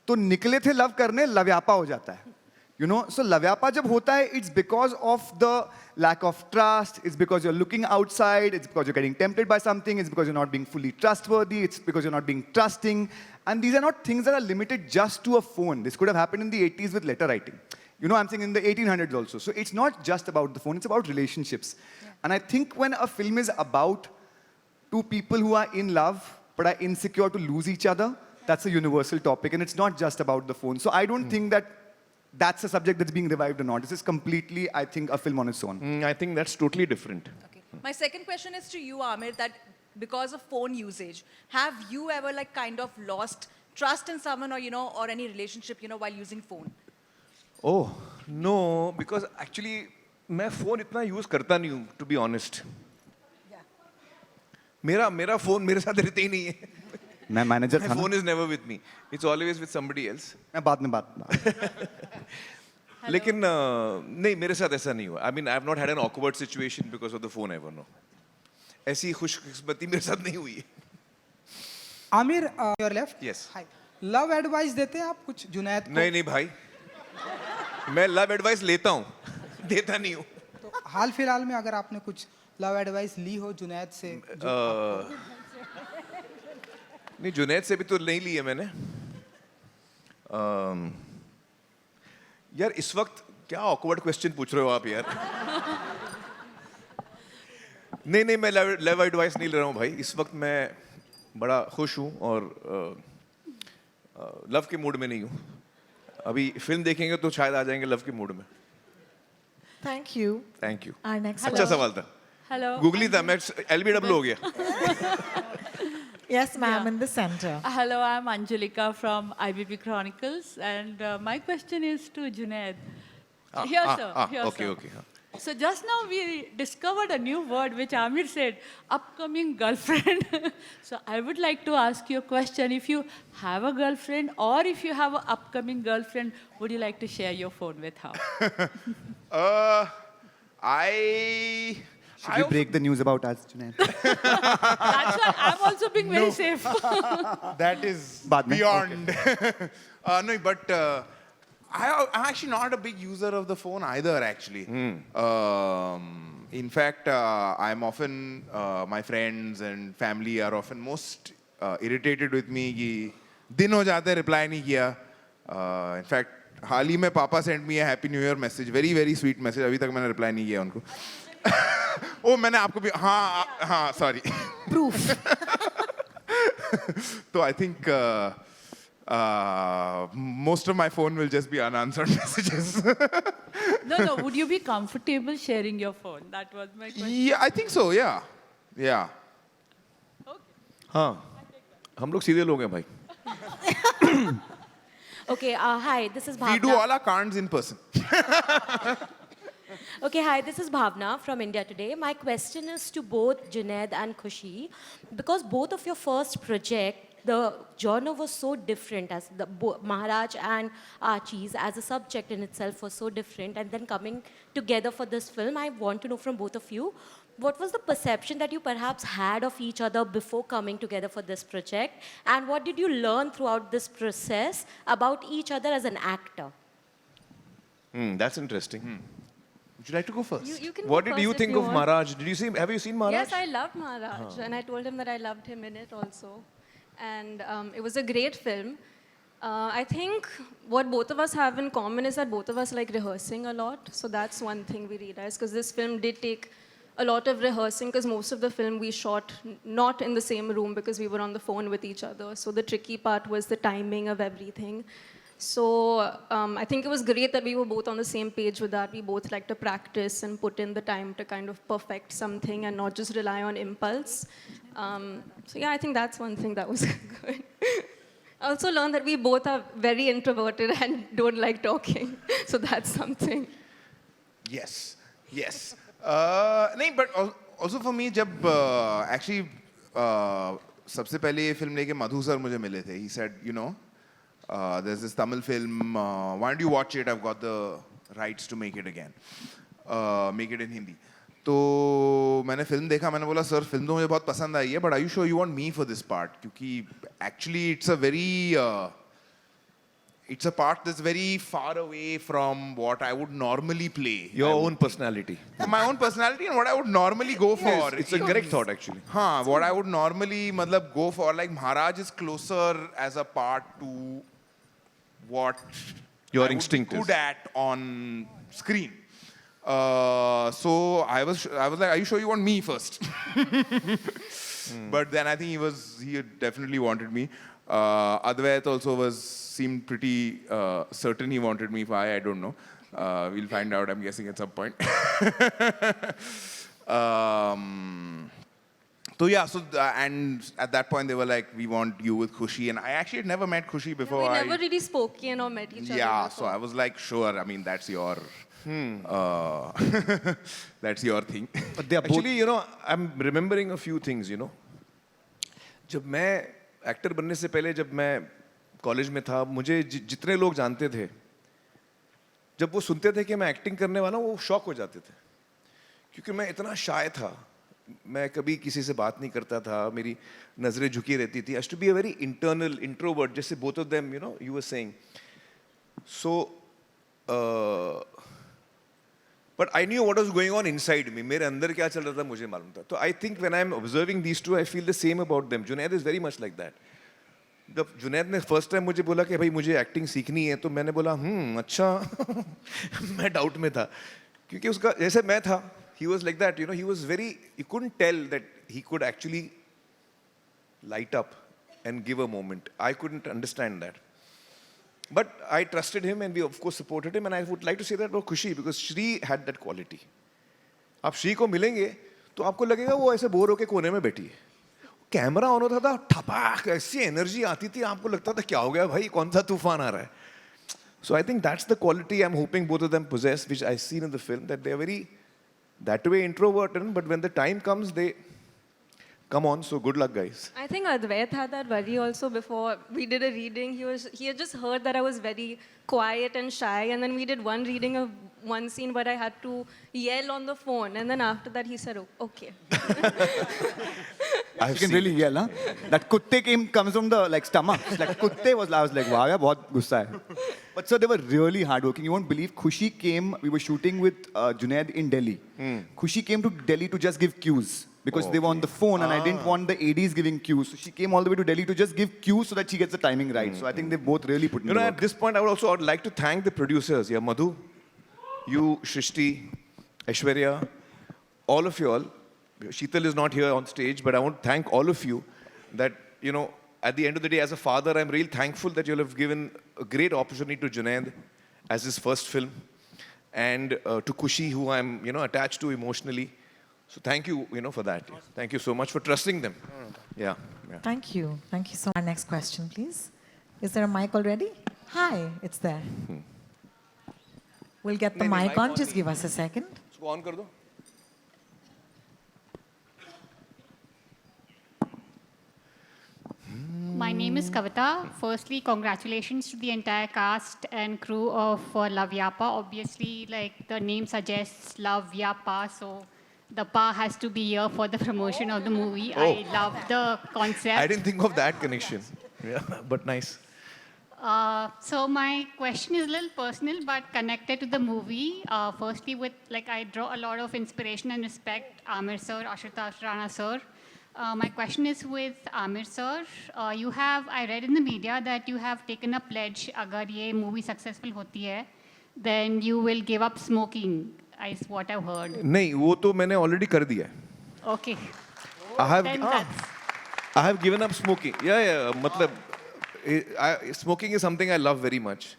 तो निकले थे love करने, लव्यापा हो जाता है. You know, so लव्यापा जब होता है, it's because of the lack of trust, it's because you're looking outside, it's because you're getting tempted by something, it's because you're not being fully trustworthy, it's because you're not being trusting. And these are not things that are limited just to a phone. This could have happened in the 80s with letter writing. You know, I'm saying in the 1800s also. So it's not just about the phone, it's about relationships. Yeah. And I think when a film is about two people who are in love but are insecure to lose each other, that's a universal topic. And it's not just about the phone. So I don't think that that's a subject that's being revived or not. This is completely, I think, a film on its own. I think that's totally different. Okay. My second question is to you, Amir, that because of phone usage, have you ever, like, kind of lost trust in someone or, you know, or any relationship, you know, while using phone? Oh, no, because actually, मैं phone इतना use करता नहीं हूँ, to be honest. मेरा phone मेरे साथ रहते ही नहीं है. मैं manager था My ना. phone is never with me. It's always with somebody else. मैं बाद में बात. लेकिन नहीं, मेरे साथ ऐसा नहीं हुआ. I mean, I have not had an awkward situation because of the phone ever, no. ऐसी खुशकिस्मती मेरे साथ नहीं हुई है. Aamir, your left. Yes. Hi. Love advice देते हैं आप कुछ जुनैद को? नहीं भाई. मैं love advice लेता हूँ, देता नहीं हूँ. तो हाल फिलहाल में अगर आपने कुछ love advice ली हो जुनैद से? नहीं, जुनैद से भी तो नहीं ली है मैंने. यार इस वक्त क्या awkward question पूछ रहे हो आप यार? नहीं, मैं love advice नहीं ले रहा हूँ भाई. इस वक्त मैं बड़ा खुश हूँ और लव के मूड में नहीं हूँ. अभी फिल्म देखेंगे तो शायद आ जाएंगे लव के मूड में. Thank you. Thank you. Our next अच्छा सवाल था. Hello. गूगली था, मैं LBW हो गया. Yes, ma'am, in the center. Hello, I'm Anjalika from IBP Chronicles, and my question is to Junaid. Here, sir. Here, okay, sir. okay. So just now we discovered a new word which Amir said, upcoming girlfriend. So I would like to ask you a question. If you have a girlfriend or if you have an upcoming girlfriend, would you like to share your phone with her? Should we break the news about us, Junaid? That's why I'm also being very safe. That is बाद में. beyond. No, but I'm actually not a big user of the phone either, actually. In fact, I'm often, my friends and family are often most irritated with me कि दिन हो जाते reply नहीं किया. In fact, हाल ही में पापा sent me a happy new year message, very very sweet message. अभी तक मैंने reply नहीं किया उनको. ओ मैंने आपको भी हाँ sorry. Proof. So I think most of my phone will just be unanswered messages. No, would you be comfortable sharing your phone? That was my question. Yeah, I think so, yeah. Yeah. हाँ, हम लोग सीधे लोग हैं भाई. Okay, hi, this is Bhavna. We do all our cards in person. Okay, hi, this is Bhavna from India Today. My question is to both Junaid and Khushi, because both of your first project, the genre was so different, as the Maharaj and Archie's as a subject in itself was so different, and then coming together for this film, I want to know from both of you, what was the perception that you perhaps had of each other before coming together for this project, and what did you learn throughout this process about each other as an actor? That's interesting. Would you like to go first? You can What go did you first think if of want. Maharaj? Have you seen Maharaj? Yes, I loved Maharaj, and I told him that I loved him in it also. And it was a great film. I think what both of us have in common is that both of us like rehearsing a lot. So that's one thing we realized, because this film did take a lot of rehearsing, because most of the film we shot not in the same room because we were on the phone with each other. So the tricky part was the timing of everything. So I think it was great that we were both on the same page with that. We both like to practice and put in the time to kind of perfect something and not just rely on impulse. So yeah, I think that's one thing that was good. I also learned that we both are very introverted and don't like talking. So that's something. Yes, yes. नहीं, but also for me, जब actually सबसे पहले ये film लेके मधु sir मुझे मिले थे. He said, you know, there's this Tamil film. Why don't you watch it? I've got the rights to make it again. Make it in Hindi. तो मैंने फिल्म देखा. मैंने बोला सर फिल्म तो मुझे बहुत पसंद आई है, but are you sure you want me for this part? क्योंकि actually it's a part that's very far away from what I would normally play. Your own personality. My own personality and what I would normally go for. Yes, it's a correct thought actually. हाँ, what I would normally मतलब go for, like Maharaj is closer as a part to what Your I would instinct be is. good at on screen. So I was like, are you sure you want me first? But then I think he definitely wanted me. Advait also seemed pretty certain he wanted me. Why, I don't know. We'll find out, I'm guessing, at some point. So yeah, and at that point they were like, we want you with Khushi. And I actually had never met Khushi before. We never really spoken or met each other. Yeah, before. so I was like, sure, I mean, that's your... that's your thing. Actually, you know, I'm remembering a few things, you know. जब मैं actor बनने से पहले जब मैं college में था, मुझे जितने लोग जानते थे, जब वो सुनते थे कि मैं एक्टिंग करने वाला हूँ, वो शॉक हो जाते थे, क्योंकि मैं इतना शाय था. मैं कभी किसी से बात नहीं करता था, मेरी नजरें झुकी रहती थी. I used to be a very internal introvert, जैसे both of them, you know, you were saying. So, but I knew what was going on inside me. मेरे अंदर क्या चल रहा था मुझे मालूम था. So I think when I'm observing these two, I feel the same about them. Junaid is very much like that. जब जुनैद ने फर्स्ट टाइम मुझे बोला कि भाई मुझे एक्टिंग सीखनी है, तो मैंने बोला अच्छा. मैं डाउट में था, क्योंकि उसका जैसे मैं था, he was like that, you know, he was very, you couldn't tell that he could actually light up and give a moment. I couldn't understand that. But I trusted him and we of course supported him, and I would like to say that about Khushi because Shri had that quality. आप श्री को मिलेंगे तो आपको लगेगा वो ऐसे bore होके कोने में बैठी है. कैमरा ऑन होता था, ठपाक ऐसी एनर्जी आती थी, आपको लगता था क्या हो गया भाई, कौन सा तूफान आ रहा है. So I think that's the quality I'm hoping both of them possess, which I seen in the film, that they're very that way introverted, but when the time comes, they come on. So good luck, guys. I think Advait had that worry also before we did a reading. He had just heard that I was very quiet and shy, and then we did one reading of one scene where I had to yell on the phone, and then after that he said, oh, okay. You can really yell, huh? That kutte comes from the like stomach. Like kutte was, I was like, wow, yeah, bahut gussa hai. But sir, they were really hardworking. You won't believe, Khushi came, we were shooting with Junaid in Delhi. Khushi came to Delhi to just give cues. Because they were on the phone and I didn't want the ADs giving cues. So she came all the way to Delhi to just give cues so that she gets the timing right. So I think they both really put in the work. At this point, I would also like to thank the producers. Yeah, Madhu, you, Shrishti, Aishwarya, all of you all. Sheetal is not here on stage, but I want to thank all of you that, you know, at the end of the day, as a father, I'm really thankful that you have given a great opportunity to Junaid as his first film, and to Khushi, who I'm, you know, attached to emotionally. So thank you, you know, for that. Thank you so much for trusting them. Yeah. Thank you. Thank you so much. Our next question, please. Is there a mic already? Hi, it's there. We'll get the mic on. Just give us a second. Go on, kar do. My name is Kavita. Firstly, congratulations to the entire cast and crew of Love Yapa. Obviously, like the name suggests, Love Yapa, so the pa has to be here for the promotion of the movie. Oh. I love the concept. I didn't think of that connection. Yeah, but nice. So my question is a little personal, but connected to the movie. Firstly, with like I draw a lot of inspiration and respect Amir sir, Ashutosh Rana sir. My question is with Amir sir. I read in the media that you have taken a pledge. Agar ye movie successful hoti hai, then you will give up smoking. Is what I've heard. नहीं, वो तो मैंने already कर दिया है. Okay. I Then that's... have given up smoking. Yeah, मतलब Smoking is something I love very much.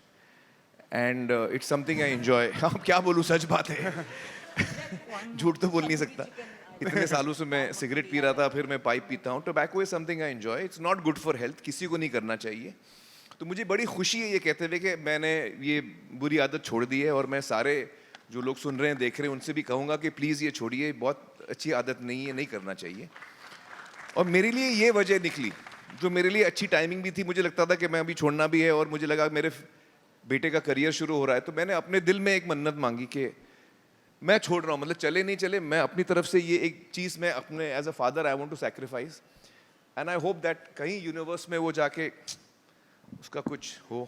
And it's something I enjoy. अब क्या बोलूँ, सच बात है. झूठ तो बोल नहीं सकता. इतने सालों से मैं सिगरेट पी रहा था, फिर मैं पाइप पीता हूँ. Tobacco is something I enjoy. It's not good for health. किसी को नहीं करना चाहिए. तो मुझे बड़ी खुशी है ये कहते हुए कि मैंने ये बुरी आदत छोड़ दी है, और मैं सारे जो लोग सुन रहे हैं, देख रहे हैं, उनसे भी कहूँगा कि प्लीज़ ये छोड़िए. बहुत अच्छी आदत नहीं है, नहीं करना चाहिए. और मेरे लिए ये वजह निकली, जो मेरे लिए अच्छी टाइमिंग भी थी. मुझे लगता था कि मैं अभी छोड़ना भी है, और मुझे लगा मेरे बेटे का करियर शुरू हो रहा है. तो मैंने अपने दिल में एक मन्नत मांगी कि मैं छोड़ रहा हूँ, मतलब चले नहीं चले, मैं अपनी तरफ से ये एक चीज़ मैं अपने as a father I want to sacrifice. And I hope that कहीं यूनिवर्स में वो जाके उसका कुछ हो.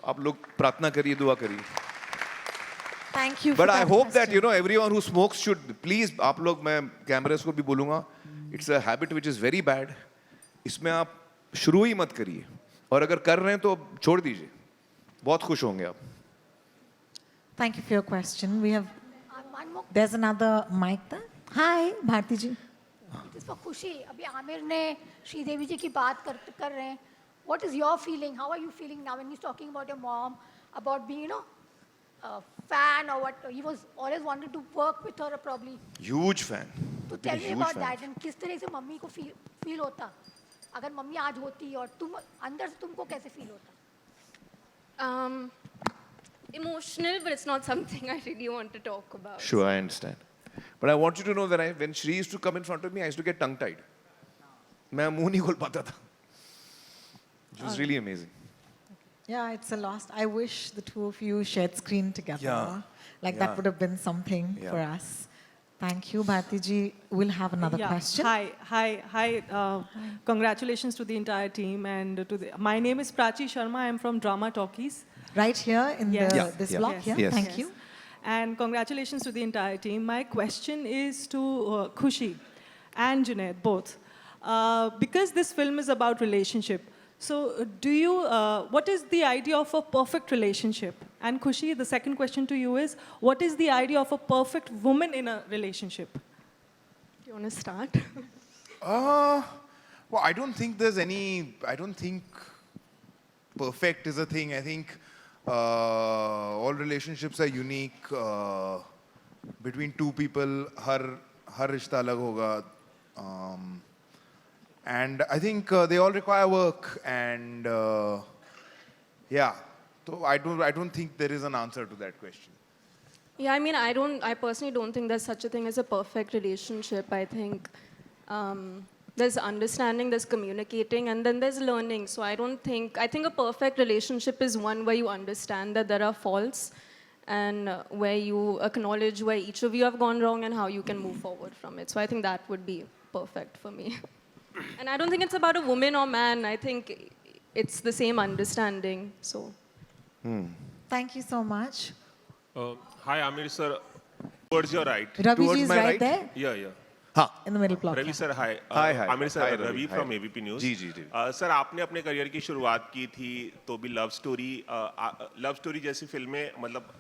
आप लोग प्रार्थना करिए, दुआ करिए. Thank you. But I hope that everyone who smokes should please, आप लोग, मैं कैमरास को भी बोलूँगा, it's a habit which is very bad. इसमें आप शुरू ही मत करिए, और अगर कर रहे हैं तो छोड़ दीजिए. बहुत खुश होंगे आप. Thank you for your question. We have. There's another mic there. Hi, Bharti ji. This is for Khushi. अभी आमिर ने श्रीदेवी जी की बात कर रहे हैं. What is your feeling? How are you feeling now when he's talking about your mom, about being, a fan or what? He was always wanted to work with her probably. Huge fan. So tell me about that and किस तरह से mummy को feel होता? अगर mummy आज होती और तुम अंदर से तुमको कैसे feel होता? Emotional, but it's not something I really want to talk about. Sure, I understand. But I want you to know that when Shri used to come in front of me, I used to get tongue-tied. मैं मुंह नहीं खोल पाता था. It was really amazing. Yeah, it's a lost. I wish the two of you shared screen together. Yeah. Like that would have been something for us. Thank you, Bharti ji. We'll have another question. Hi. Congratulations to the entire team and my name is Prachi Sharma. I'm from Drama Talkies. Right here in this block. Yes. Yeah. Thank you. And congratulations to the entire team. My question is to Khushi and Junaid, both. Because this film is about relationship, so what is the idea of a perfect relationship? And Khushi, the second question to you is, what is the idea of a perfect woman in a relationship? Do you want to start? Well, I don't think perfect is a thing. I think all relationships are unique. Between two people, har rishta alag hoga. And I think they all require work. And so I don't think there is an answer to that question. Yeah, I mean, I personally don't think there's such a thing as a perfect relationship. I think there's understanding, there's communicating, and then there's learning. So I think a perfect relationship is one where you understand that there are faults and where you acknowledge where each of you have gone wrong and how you can move forward from it. So I think that would be perfect for me. And I don't think it's about a woman or man. I think it's the same understanding. So. Thank you so much. Hi, Amir sir. Towards your right. Ravi ji is right there. Yeah. In the middle block. Ravi sir hi. Aamir sir, Ravi from ABP news. जी. Sir, आपने अपने career की शुरुआत की थी तो भी love story जैसी फिल्में, मतलब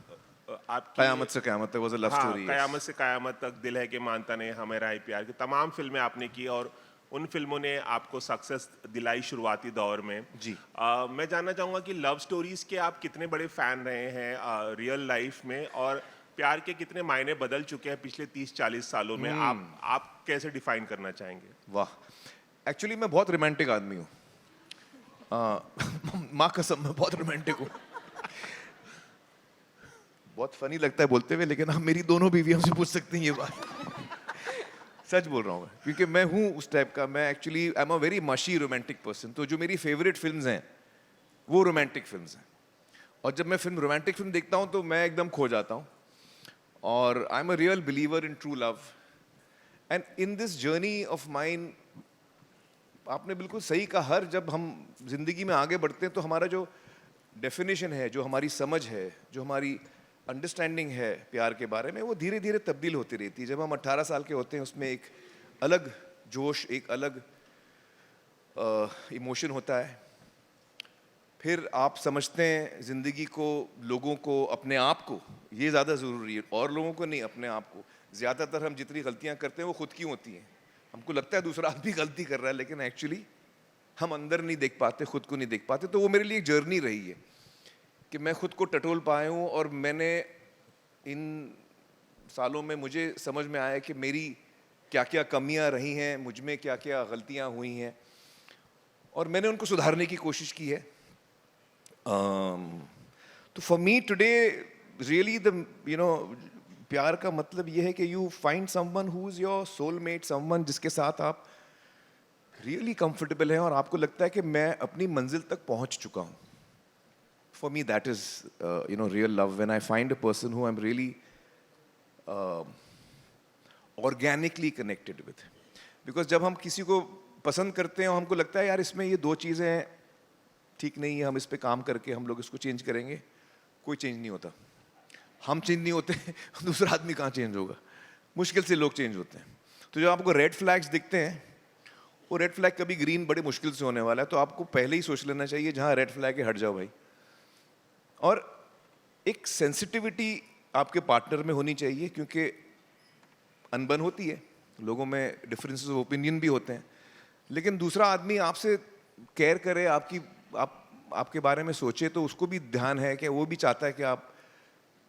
आपकी कयामत से कयामत तक was a love story. कयामत से कयामत तक, दिल है कि मानता नहीं, हमें राय प्यार की तमाम फिल्में आपने की और उन फिल्मों ने आपको सक्सेस दिलाई शुरुआती दौर में. जी. मैं जानना चाहूँगा कि लव स्टोरीज के आप कितने बड़े फैन रहे हैं रियल लाइफ में, और प्यार के कितने मायने बदल चुके हैं पिछले 30-40 सालों में, आप कैसे डिफाइन करना चाहेंगे? वाह, एक्चुअली मैं बहुत रोमांटिक आदमी हूँ. माँ कसम, मैं बहुत रोमांटिक हूँ. बहुत फनी लगता है बोलते हुए, लेकिन आप मेरी दोनों बीवियों से पूछ सकते हैं ये बात. सच बोल रहा हूँ मैं, क्योंकि मैं हूँ उस टाइप का. मैं actually I am a very मशी रोमांटिक पर्सन. तो जो मेरी फेवरेट फिल्म्स हैं वो रोमांटिक फिल्म्स हैं, और जब मैं रोमांटिक फिल्म देखता हूँ तो मैं एकदम खो जाता हूँ. और I am a real believer in true love. And in this journey of mine, आपने बिल्कुल सही कहा, हर जब हम जिंदगी में आगे बढ़ते हैं तो हमारा जो डेफिनेशन है, जो हमारी समझ है, जो हमारी अंडरस्टैंडिंग है प्यार के बारे में, वो धीरे धीरे तब्दील होती रहती है. जब हम 18 साल के होते हैं उसमें एक अलग जोश, एक अलग इमोशन होता है. फिर आप समझते हैं ज़िंदगी को, लोगों को, अपने आप को, ये ज़्यादा ज़रूरी है, और लोगों को नहीं, अपने आप को. ज़्यादातर हम जितनी गलतियाँ करते हैं वो खुद की होती हैं. हमको लगता है दूसरा आदमी गलती कर रहा है, लेकिन एक्चुअली हम अंदर नहीं देख पाते, खुद को नहीं देख पाते। तो वो मेरे लिए एक जर्नी रही है कि मैं खुद को टटोल पाया हूँ, और मैंने इन सालों में मुझे समझ में आया कि मेरी क्या क्या कमियां रही हैं, मुझ में क्या क्या गलतियां हुई हैं, और मैंने उनको सुधारने की कोशिश की है। तो फॉर मी टुडे रियली प्यार का मतलब ये है कि you find someone who is your soulmate, someone जिसके साथ आप रियली कंफर्टेबल हैं और आपको लगता है कि मैं अपनी मंजिल तक पहुंच चुका हूं। For me that is real love, when I find a person who I am really organically connected with. Because जब हम किसी को पसंद करते हैं और हमको लगता है यार इसमें ये दो चीज़ें ठीक नहीं है, हम इस पे काम करके हम लोग इसको चेंज करेंगे, कोई चेंज नहीं होता। हम चेंज नहीं होते, दूसरा आदमी कहाँ चेंज होगा? मुश्किल से लोग चेंज होते हैं। तो जब आपको रेड फ्लैग्स दिखते हैं, वो रेड फ्लैग कभी ग्रीन बड़े मुश्किल से होने वाला है, तो आपको पहले ही सोच लेना चाहिए जहाँ रेड फ्लैग है हट जाओ भाई। और एक सेंसिटिविटी आपके पार्टनर में होनी चाहिए, क्योंकि अनबन होती है, लोगों में डिफरेंसेस ऑफ ओपिनियन भी होते हैं, लेकिन दूसरा आदमी आपसे केयर करे, आपके बारे में सोचे, तो उसको भी ध्यान है कि वो भी चाहता है कि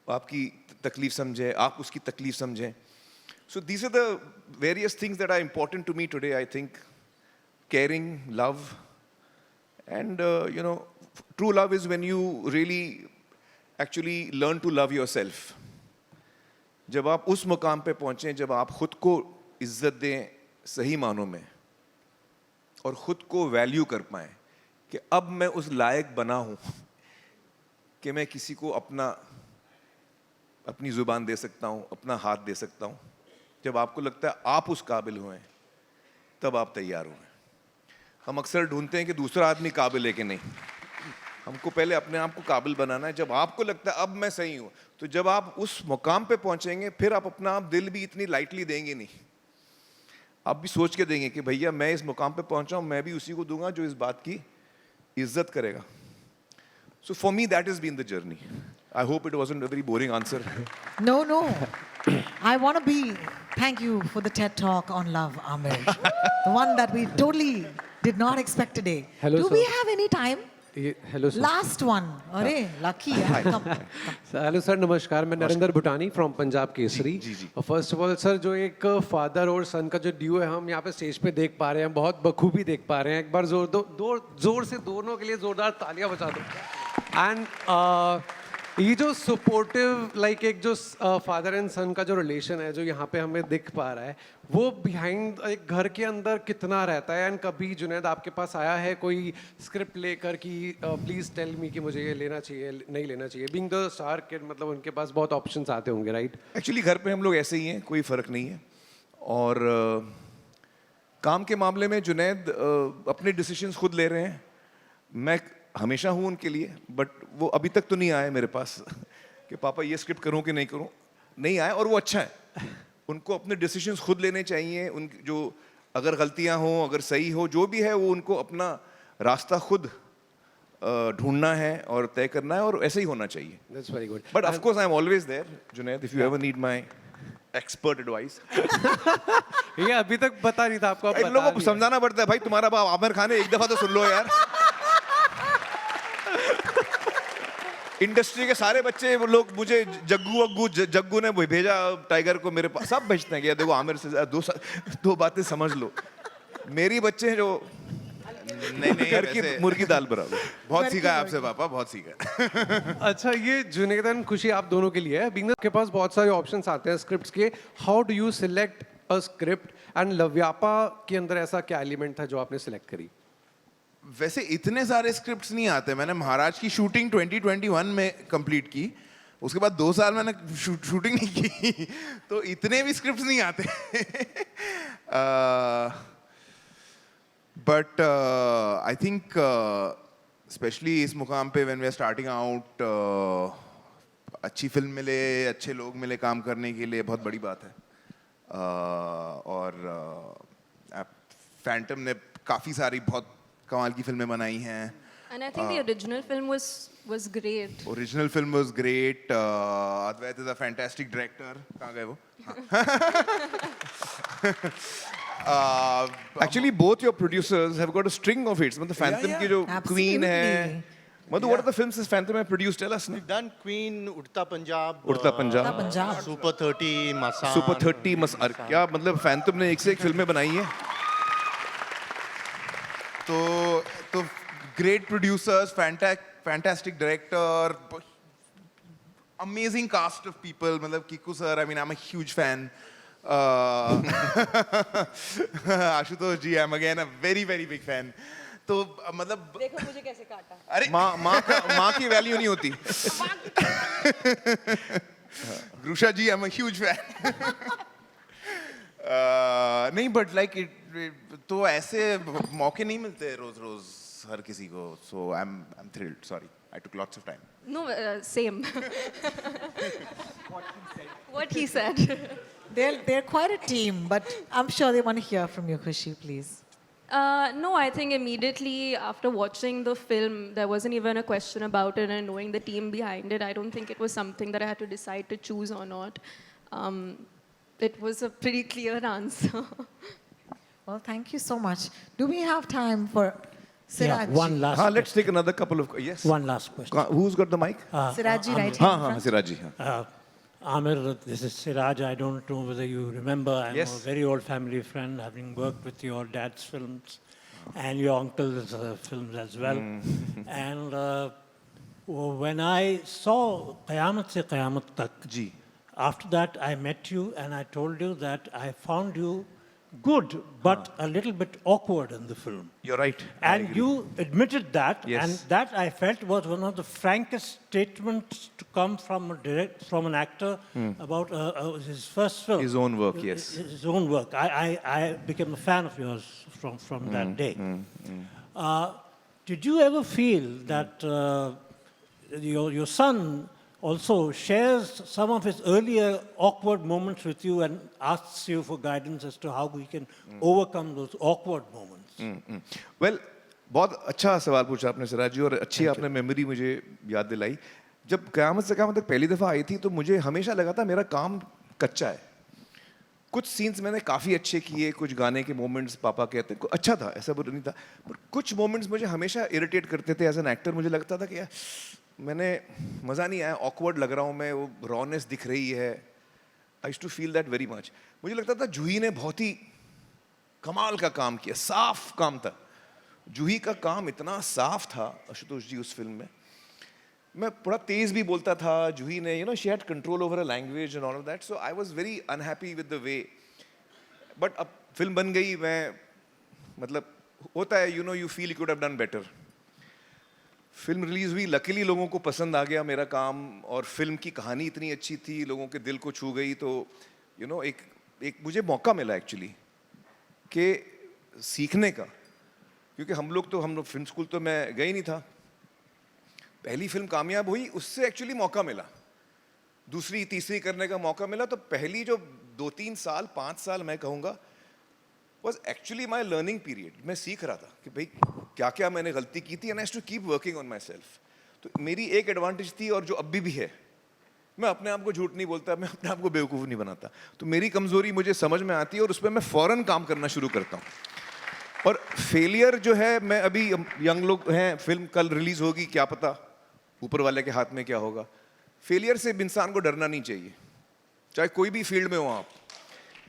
आपकी तकलीफ समझे, आप उसकी तकलीफ समझें। So these are the various things that are important to me today, I think. caring, love, and true love is when you really actually learn to love yourself. जब आप उस मुकाम पे पहुंचे, जब आप खुद को इज्जत दें सही मानों में, और खुद को वैल्यू कर पाएं कि अब मैं उस लायक बना हूं कि मैं किसी को अपनी जुबान दे सकता हूं, अपना हाथ दे सकता हूं। जब आपको लगता है आप उस काबिल हुए, तब आप तैयार हुए। हम अक्सर ढूंढते हैं कि दूसरा आदमी काबिल है कि नहीं, हमको पहले अपने आप को काबिल बनाना है। जब आपको लगता है अब मैं सही हूँ, तो जब आप उस मुकाम पे पहुंचेंगे, फिर आप अपना आप दिल भी इतनी लाइटली देंगे नहीं, आप भी सोच के देंगे कि भैया मैं इस मुकाम पे पहुंचा हूँ, मैं भी उसी को दूंगा जो इस बात की इज्जत करेगा। So for me that is been the journey. I hope it wasn't a very boring answer. No. I want to be. Thank you for the TED Talk on love, Amir. The one that we totally did not expect today. Hello, Do sir. we have any time? Hello, sir. Last one. अरे lucky है. Come. Hello sir, नमस्कार। मैं नरेंद्र भूटानी from Punjab Kesari. और first of all sir, जो एक father और सन का जो ड्यू है हम यहाँ पे स्टेज पे देख पा रहे हैं, बहुत बखूबी देख पा रहे हैं। एक बार जोर से दोनों के लिए जोरदार तालियां बजा दो। एंड ये जो सपोर्टिव लाइक एक जो फादर एंड सन का जो रिलेशन है जो यहाँ पे हमें दिख पा रहा है, वो बिहाइंड एक घर के अंदर कितना रहता है? एंड कभी जुनैद आपके पास आया है कोई स्क्रिप्ट लेकर कि प्लीज टेल मी कि मुझे ये लेना चाहिए, नहीं लेना चाहिए? बीइंग द स्टार किड, मतलब उनके पास बहुत ऑप्शंस आते होंगे, राइट? एक्चुअली घर पे हम लोग ऐसे ही हैं, कोई फ़र्क नहीं है। और काम के मामले में जुनैद अपने डिसीजंस खुद ले रहे हैं। मैं हमेशा हूँ उनके लिए, बट वो अभी तक तो नहीं आए मेरे पास कि पापा ये स्क्रिप्ट करूँ कि नहीं करूँ। नहीं आए, और वो अच्छा है। उनको अपने डिसीजंस खुद लेने चाहिए। उन जो अगर गलतियाँ हों, अगर सही हो, जो भी है, वो उनको अपना रास्ता खुद ढूंढना है और तय करना है, और ऐसे ही होना चाहिए। That's very good. But of course I am always there Junaid, if you ever need my expert advice. ये अभी तक पता नहीं था आपको, आप इन लोगों को समझाना पड़ता है भाई, तुम्हारा बाप आमिर खान है, एक दफा तो सुन लो यार। इंडस्ट्री के सारे बच्चे वो लोग मुझे जग्गू ने भेजा टाइगर को मेरे पास, सब भेजते हैं कि देखो आमिर से दो बातें समझ लो। मेरी बच्चे हैं जो नहीं घर की मुर्गी दाल बराबर। बहुत सीखा है आपसे पापा, बहुत सीखा। अच्छा, ये जुनैद एंड खुशी आप दोनों के लिए है। बिंग के पास बहुत सारे ऑप्शंस आते हैं स्क्रिप्ट्स के। How do you select a script? And Loveyapa के अंदर ऐसा क्या एलिमेंट था जो आपने सिलेक्ट करी? वैसे इतने सारे स्क्रिप्ट्स नहीं आते। मैंने महाराज की शूटिंग 2021 में कंप्लीट की, उसके बाद 2 साल मैंने शूटिंग नहीं की, तो इतने भी स्क्रिप्ट्स नहीं आते। बट आई थिंक स्पेशली इस मुकाम पे when we are starting out, अच्छी फिल्म मिले, अच्छे लोग मिले काम करने के लिए, बहुत बड़ी बात है। और फैंटम ने काफ़ी सारी बहुत कमाल की फिल्में बनाई हैं। And I think the original film was great. Original film was great. Advait is a fantastic director. कहाँ गए वो? Actually, both your producers have got a string of hits. मतलब Phantom की जो Queen है. Madhu, what are the films this Phantom have produced? Tell us. We've done Queen, Udta Punjab, Udta Punjab. Super 30, Masan. Super 30 अरे क्या मतलब Phantom ने एक से एक फिल्में बनाई हैं. तो great producers, fantastic director, amazing cast of people. मतलब Kiku sir, I mean, I'm a huge fan. Ashutosh ji, I'm again a very big fan. तो मतलब देखो मुझे कैसे काटा. अरे माँ की वैल्यू नहीं होती. Grusha ji, I'm a huge fan. नहीं but like तो ऐसे मौके नहीं मिलते रोज हर किसी को. So I'm thrilled. Sorry, I took lots of time. No, same. What he said. They're quite a team, but I'm sure they want to hear from you, Khushi, please. No, I think immediately after watching the film, there wasn't even a question about it, and knowing the team behind it, I don't think it was something that I had to decide to choose or not. It was a pretty clear answer. Well, thank you so much. Do we have time for Siraj? One last Let's take another couple of... Yes. One last question. Who's got the mic? Siraji, right here in front. Siraji. Amir, this is Siraj. I don't know whether you remember. I'm Yes. a very old family friend, having worked with your dad's films and your uncle's films as well. And when I saw Qayamat Se Qayamat Tak, after that I met you and I told you that I found you good, but a little bit awkward in the film. You're right. And you admitted that, Yes. and that I felt was one of the frankest statements to come from an actor about his first film. His own work, yes. His own work. I became a fan of yours from that day. Did you ever feel that your son also shares some of his earlier awkward moments with you and asks you for guidance as to how we can overcome those awkward moments? Well, बहुत अच्छा सवाल पूछा आपने सिराज जी, और अच्छी आपने memory मुझे याद दिलाई. जब क़यामत से क़यामत तक पहली दफ़ा आई थी तो मुझे हमेशा लगा था मेरा काम कच्चा है. कुछ सीन्स मैंने काफ़ी अच्छे किए, कुछ गाने के मोमेंट्स पापा कहते हैं अच्छा था, ऐसा बुरा नहीं था, पर कुछ मोमेंट्स मुझे हमेशा इरिटेट करते थे. एज एन एक्टर मुझे लगता था कि यार मैंने मज़ा नहीं आया, ऑकवर्ड लग रहा हूँ मैं, वो रॉनेस दिख रही है. I used to feel that very much. मुझे लगता था जूही ने बहुत ही कमाल का काम किया, साफ काम था. जूही का काम इतना साफ था आशुतोष जी उस फिल्म में. मैं बड़ा तेज़ भी बोलता था. जूही ने she had control over a language and all of that. So I was very unhappy with the way. But अब फिल्म बन गई. मैं मतलब होता है you feel you could have done better. Film release हुई, लकीली लोगों को पसंद आ गया मेरा काम, और फिल्म की कहानी इतनी अच्छी थी, लोगों के दिल को छू गई. तो एक मुझे मौका मिला एक्चुअली कि सीखने का, क्योंकि हम लोग फिल्म स्कूल तो मैं गई नहीं था. पहली फिल्म कामयाब हुई, उससे एक्चुअली मौका मिला. दूसरी तीसरी करने का मौका मिला. तो पहली जो 2-3 साल 5 साल मैं कहूँगा was actually my learning period. मैं सीख रहा था कि भाई क्या क्या मैंने गलती की थी, and I used to keep working on myself. तो मेरी एक एडवांटेज थी, और जो अभी भी है, मैं अपने आप को झूठ नहीं बोलता, मैं अपने आप को बेवकूफ़ नहीं बनाता. तो मेरी कमज़ोरी मुझे समझ में आती है और उस पर मैं फ़ौरन काम करना शुरू करता हूँ. और फेलियर जो है, मैं अभी यंग लोग हैं, फिल्म कल रिलीज़ होगी, क्या पता ऊपर वाले के हाथ में क्या होगा. फेलियर से इंसान को डरना नहीं चाहिए, चाहे कोई भी फील्ड में हो आप.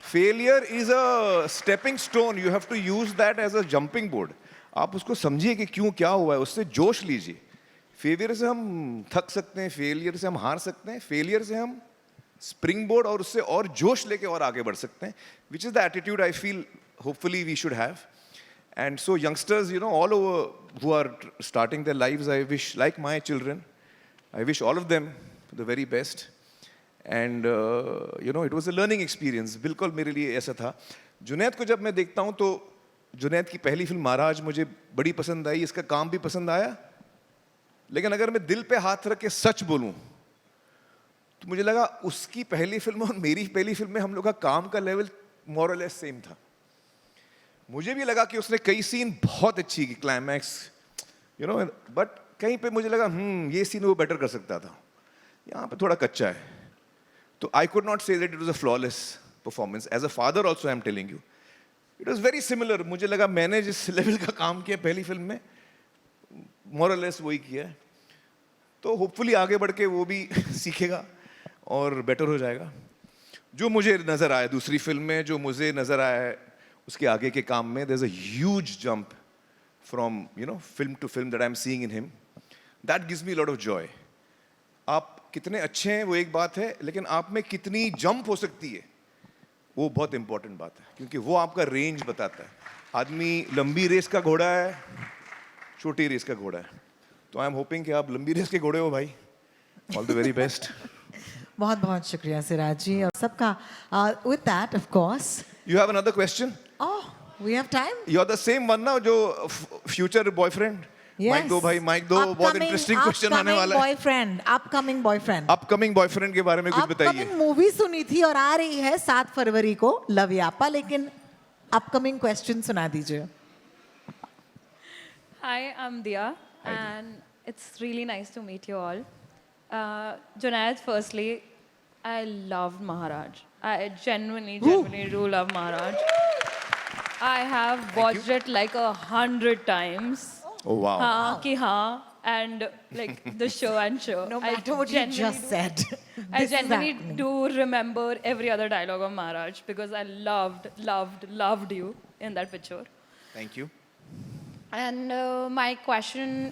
Failure is a stepping stone. You have to use that as a jumping board. आप उसको समझिए कि क्यों क्या हुआ है, उससे जोश लीजिए. फेलियर से हम थक सकते हैं, फेलियर से हम हार सकते हैं, फेलियर से हम स्प्रिंग बोर्ड और उससे और जोश लेके और आगे बढ़ सकते हैं, which is the attitude I feel hopefully we should have. And so youngsters, all over who are starting their lives, I wish, like my children, I wish all of them the very best. And, it was a learning experience. बिल्कुल मेरे लिए ऐसा था. जुनैद को जब मैं देखता हूँ तो जुनैद की पहली फिल्म महाराज मुझे बड़ी पसंद आई, इसका काम भी पसंद आया. लेकिन अगर मैं दिल पे हाथ रख के सच बोलूँ तो मुझे लगा उसकी पहली फिल्म और मेरी पहली फिल्म में हम लोग का काम का लेवल मोर और लेस सेम था. मुझे भी लगा कि उसने कई सीन बहुत अच्छी की, क्लाइमैक्स, बट कहीं पे मुझे लगा ये सीन वो बेटर कर सकता था, यहाँ पे थोड़ा कच्चा है. तो I could not say that it was a flawless performance. As a father also I am telling you, it was very similar. मुझे लगा मैंने जिस लेवल का काम किया पहली फिल्म में मोर और लेस वही किया है. तो होपफुली आगे बढ़ के वो भी सीखेगा और बेटर हो जाएगा. जो मुझे नज़र आया दूसरी फिल्म में, जो मुझे नज़र आया है उसके आगे के काम में, there is a huge jump from film to film that I am seeing in him. That gives me lot of joy. आप कितने अच्छे हैं वो एक बात है, लेकिन आप में कितनी जंप हो सकती है वो बहुत इंपॉर्टेंट बात है, क्योंकि वो आपका रेंज बताता है. आदमी लंबी रेस का घोड़ा है, छोटी रेस का घोड़ा है. तो आई एम होपिंग कि आप लंबी रेस के घोड़े हो भाई. All the very best. बहुत बहुत शुक्रिया सिराज जी और सबका. With that of course you have another question. Oh we have time. You are the same one ना जो फ्यूचर बॉयफ्रेंड. माइक दो भाई, माइक दो. बहुत इंटरेस्टिंग क्वेश्चन आने वाला है. Boyfriend, upcoming boyfriend. Upcoming boyfriend के बारे में कुछ बताइए. अपकमिंग मूवी सुनी थी और आ रही है 7 फरवरी को लवयापा, लेकिन अपकमिंग क्वेश्चन सुना दीजिए. Hi, I'm Dia, and it's really nice to meet you all. Junaid, firstly, I loved Maharaj. I genuinely do love Maharaj. I have watched it like 100 times. Oh wow. Haan ki haan, and like the show and show. No matter what you just said. I genuinely do remember every other dialogue of Maharaj because I loved you in that picture. Thank you. And my question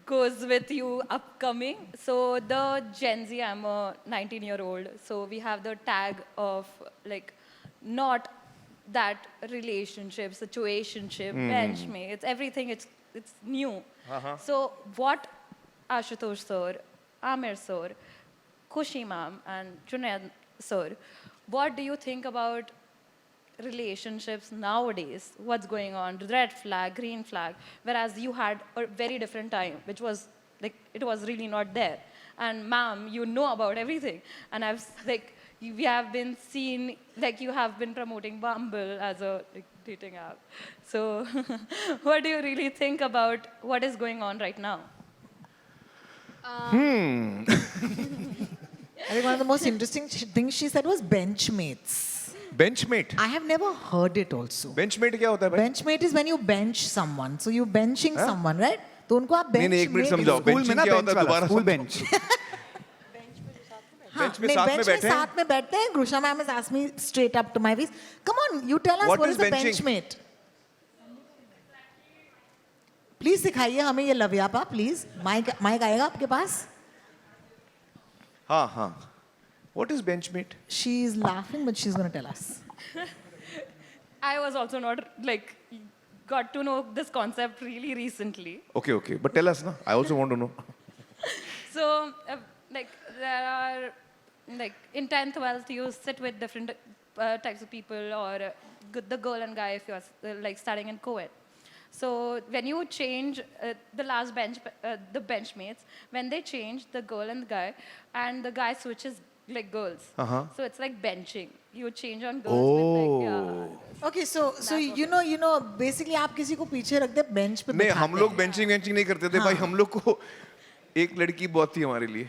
goes with you upcoming. So the Gen Z, I'm a 19-year-old. So we have the tag of like not that relationship, situationship, benchmates, everything. It's new. So what Ashutosh sir, Amir sir, Khushi ma'am, and Junaid sir, what do you think about relationships nowadays? What's going on? Red flag, green flag. Whereas you had a very different time, which was like it was really not there. And ma'am, you know about everything. And I've like we have been seen like you have been promoting Bumble as a like, dating app. So what do you really think about what is going on right now? I think one of the most interesting things she said was benchmates. Benchmate. I have never heard it also. Benchmate क्या होता है भाई? Benchmate is when you bench someone. So you benching someone, right? तो उनको आप benchmate. नहीं, एक minute समझाओ. Benching क्या होता है दोबारा? School bench. बेंच में साथ में बैठे हैं. साथ में बैठते हैं. Grusha ma'am has asked me straight up to my face. Come on, you tell us what is the benchmate? Please सिखाइए हमें ये लवयापा, please. माइक आएगा आपके पास? हाँ. What is benchmate? She is laughing, but she's going to tell us. I was also not like got to know this concept really recently. Okay. But tell us na. I also want to know. So like there are like in 10th, 12th you sit with different types of people or the girl and guy if you are like studying in co-ed. So when you change the last the benchmates, when they change the girl and the guy, and the guy switches like girls. So it's like benching. You change on girls with like yeah. Okay, so you know basically आप किसी को पीछे रख दे bench पे नहीं, हम लोग benching नहीं करते थे भाई. हम लोग को एक लड़की बहुत थी हमारे लिए.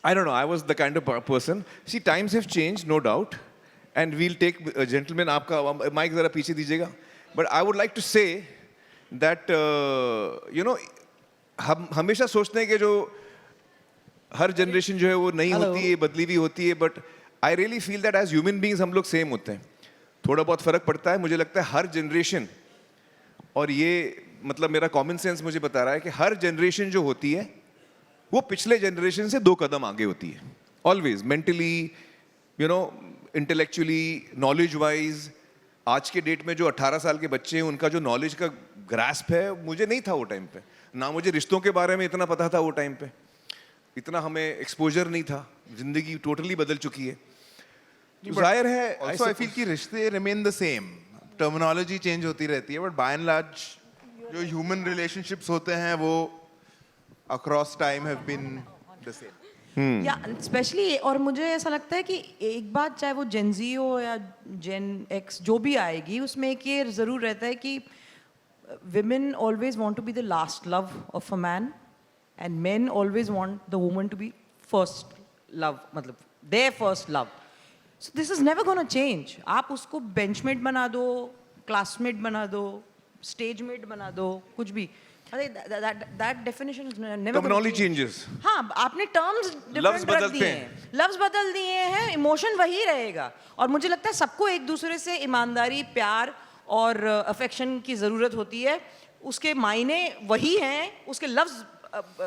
I don't know. I was the kind of person. See, times have changed, no doubt, and we'll take a gentleman. आपका mic जरा पीछे दीजिएगा. But I would like to say that हम हमेशा सोचते हैं कि जो हर जनरेशन जो है वो नई होती है, बदली हुई होती है. But I really feel that as human beings हम लोग सेम होते हैं. थोड़ा बहुत फर्क पड़ता है. मुझे लगता है हर जनरेशन, और ये मतलब मेरा कॉमन सेंस मुझे बता रहा है कि हर जनरेशन जो होती है वो पिछले जनरेशन से 2 कदम आगे होती है. Always mentally, intellectually, knowledge wise. आज के डेट में जो 18 साल के बच्चे हैं उनका जो नॉलेज का ग्रास्प है मुझे नहीं था वो टाइम पे. ना मुझे रिश्तों के बारे में इतना पता था वो टाइम पे. इतना हमें एक्सपोजर नहीं था. जिंदगी टोटली बदल चुकी है. जाहिर है also I feel कि रिश्ते remain the same. Terminology change होती रहती है, बट बाय एंड लार्ज जो ह्यूमन रिलेशनशिप्स होते हैं वो across time have been the same. या स्पेशली, और मुझे ऐसा लगता है कि एक बात चाहे वो जेन जी हो या जेन एक्स जो भी आएगी, उसमें एक ये ज़रूर रहता है कि women always want to be the last love of a man and men always want the woman to be first love, matlab their first love. So this is never going to change. आप उसको benchmate बना दो, classmate बना दो, stagemate बना दो, कुछ भी. That definition is never. Terminology changes. हाँ, आपने terms लफ्ज different रख बदलते दिए हैं. हैं. लफ्ज बदल दिए हैं, emotion वही रहेगा. और मुझे लगता है सबको एक दूसरे से ईमानदारी, प्यार और affection की ज़रूरत होती है. उसके मायने वही हैं, उसके लफ्ज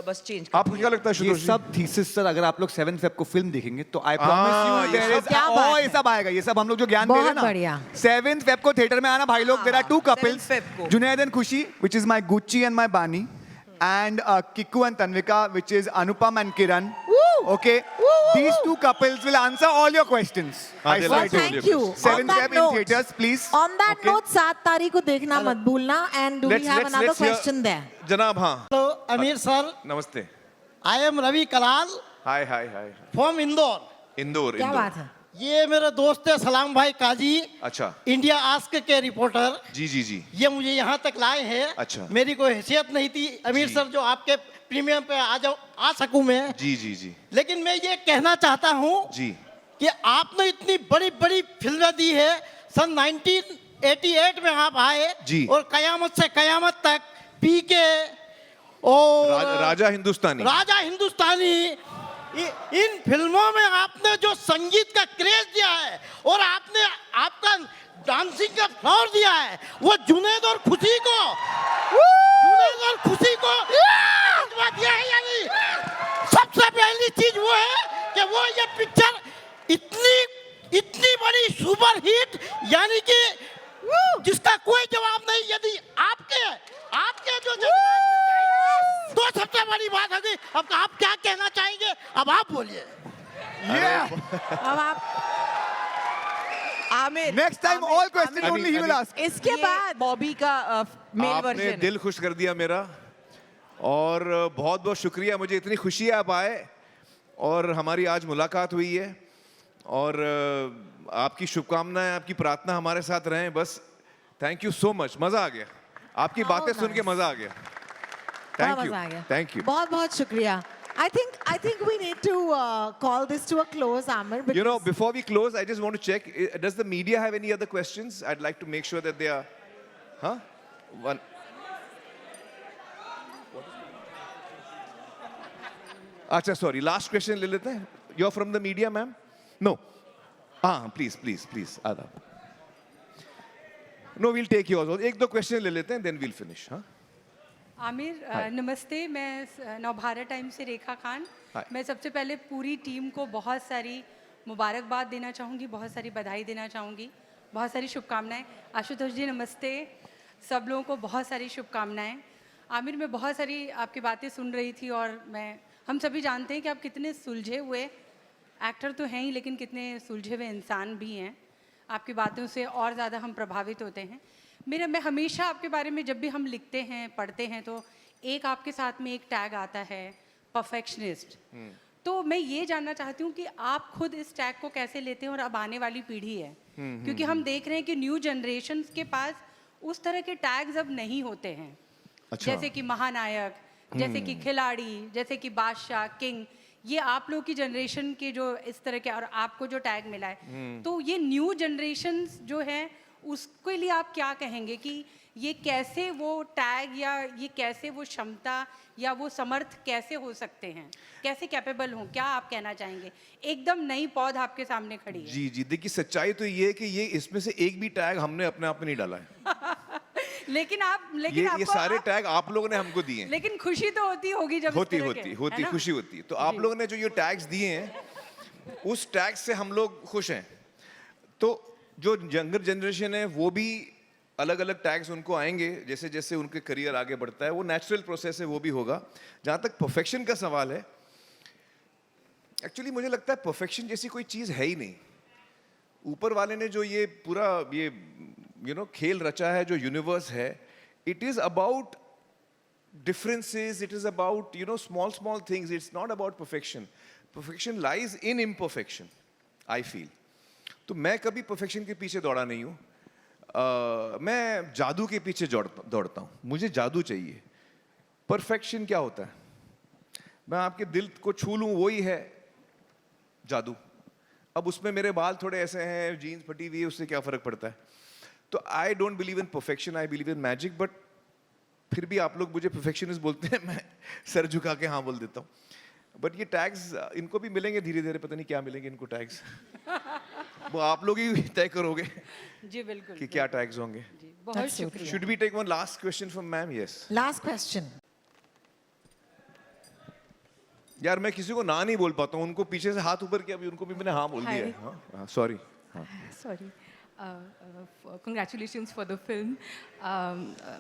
बस चेंज. आपको क्या लगता है ये शुतोष जी? सब थीसिस सर अगर आप लोग 7 फेब को फिल्म देखेंगे तो I promise you there is ये सब आएगा. ये सब हम लोग जो ज्ञान दे रहे हैं ना, बहुत बढ़िया. 7 फेब को थिएटर में आना भाई लोग. देयर आर 2 couples, 7 Feb को. Junaid and Khushi, which is my Gucci and my Bani, and Kiku and Tanvika, which is Anupam and Kiran. Okay, these 2 couples will answer all your questions. I they'll swear answer to all your 7 questions. 7 Feb in theaters, please. On that Okay. note, 7 तारीख को देखना मत भूलना. And do we have another question there? जनाब हाँ. Hello, Amir sir. नमस्ते. I am Ravi Kalal hi hi hi. from Indore. Indore. क्या बात है? ये मेरे दोस्त है सलाम भाई काजी, अच्छा. इंडिया आस्क के रिपोर्टर. जी जी जी. ये मुझे यहाँ तक लाए हैं. अच्छा. मेरी कोई हैसियत नहीं थी अमीर सर जो आपके प्रीमियम पे आ सकूं मैं. जी जी जी. लेकिन मैं ये कहना चाहता हूँ जी कि आपने इतनी बड़ी बड़ी फिल्में दी है. सन 1988 में आप आए जी. और कयामत से कयामत तक पीके और राजा हिंदुस्तानी. राजा हिंदुस्तानी इन फिल्मों में आपने जो संगीत का क्रेज दिया है और आपने आपका डांसिंग का फ्लोर दिया है वो जुनैद और खुशी को दिया है. यानी सबसे पहली चीज वो है कि वो ये पिक्चर इतनी बड़ी सुपर हिट यानी कि जिसका कोई जवाब नहीं. यदि आपके जो तो सबसे बड़ी बात है. अब आप क्या कहना चाहेंगे? अब आप बोलिए. अब आप Aamir. Next time all questions only he will ask. इसके बाद बॉबी का मेल आपने वर्जन. दिल खुश कर दिया मेरा. और बहुत बहुत शुक्रिया. मुझे इतनी खुशी है आप आए और हमारी आज मुलाकात हुई है. और आपकी शुभकामनाएं, आपकी प्रार्थना हमारे साथ रहें. बस थैंक यू सो मच. मजा आ गया. आपकी बातें सुन के मजा आ गया. Thank you. Thank you. बहुत बहुत शुक्रिया. I think we need to call this to a close, Amir. You know, before we close, I just want to check. Does the media have any other questions? I'd like to make sure that they are. Huh? One. Acha, sorry. Last question ले लेते हैं. You're from the media, ma'am? No. Please. Adab. No, we'll take yours. एक दो question ले लेते हैं, then we'll finish. Huh? Aamir नमस्ते. मैं नवभारत टाइम से रेखा खान. मैं सबसे पहले पूरी टीम को बहुत सारी मुबारकबाद देना चाहूँगी, बहुत सारी बधाई देना चाहूँगी, बहुत सारी शुभकामनाएं. आशुतोष जी नमस्ते. सब लोगों को बहुत सारी शुभकामनाएं. आमिर मैं बहुत सारी आपकी बातें सुन रही थी और हम सभी जानते हैं कि आप कितने सुलझे हुए एक्टर तो हैं ही लेकिन कितने सुलझे हुए इंसान भी हैं. आपकी बातों से और ज़्यादा हम प्रभावित होते हैं. मैं हमेशा आपके बारे में जब भी हम लिखते हैं पढ़ते हैं तो एक आपके साथ में एक टैग आता है परफेक्शनिस्ट. तो मैं ये जानना चाहती हूँ कि आप खुद इस टैग को कैसे लेते हैं और अब आने वाली पीढ़ी है क्योंकि हम देख रहे हैं कि न्यू जनरेशन के पास उस तरह के टैग्स अब नहीं होते हैं. अच्छा. जैसे कि महानायक, जैसे कि खिलाड़ी, जैसे कि बादशाह, किंग. ये आप लोग की जनरेशन के जो इस तरह के और आपको जो टैग मिला है तो ये न्यू जनरेशन जो है उसके लिए आप क्या कहेंगे कि ये कैसे वो टैग या ये कैसे वो क्षमता या वो समर्थ कैसे हो सकते हैं, कैसे कैपेबल हों? क्या आप कहना चाहेंगे? एकदम नई पौध आपके सामने खड़ी है. जी देखिए सच्चाई तो ये है कि ये इसमें से एक भी टैग हमने अपने आप में नहीं डाला है. लेकिन ये सारे टैग आप लोगों ने हमको दिए हैं. लेकिन खुशी तो होगी जब होती खुशी होती है. तो आप लोगों ने जो ये टैग्स दिए हैं उस टैग से हम लोग खुश हैं. तो जो यंगर जनरेशन है वो भी अलग अलग टैग्स उनको आएंगे जैसे जैसे उनके करियर आगे बढ़ता है. वो नेचुरल प्रोसेस है, वो भी होगा. जहाँ तक परफेक्शन का सवाल है, एक्चुअली मुझे लगता है परफेक्शन जैसी कोई चीज़ है ही नहीं. ऊपर वाले ने जो ये पूरा ये खेल रचा है, जो यूनिवर्स है, it is about differences, it is about small things. It's not about perfection. Perfection lies in imperfection, I feel. तो मैं कभी perfection के पीछे दौड़ा नहीं हूँ. मैं जादू के पीछे दौड़ता हूँ. मुझे जादू चाहिए. Perfection क्या होता है? मैं आपके दिल को छू लूँ, वही है जादू. अब उसमें मेरे बाल थोड़े ऐसे हैं, जीन्स फटी हुई है, उससे क्या फ़र्क पड़ता है? तो I don't believe in perfection, I believe in magic, but फिर भी आप लोग मुझे परफेक्शनिस्ट बोलते हैं, मैं सर झुका के हाँ बोल देता हूँ. बट ये टैग्स इनको भी मिलेंगे धीरे धीरे, पता नहीं क्या मिलेंगे इनको टैग्स. वो आप लोग ही तय करोगे जी बिल्कुल कि क्या टैग्स होंगे. बहुत शुक्रिया. Should we take one last question from ma'am? Yes. Last question. यार मैं किसी को ना नहीं बोल पाता हूँ, उनको पीछे से हाथ ऊपर किया, अभी उनको भी मैंने हाँ बोल दिया है. हाँ, sorry. Sorry. Congratulations for the film.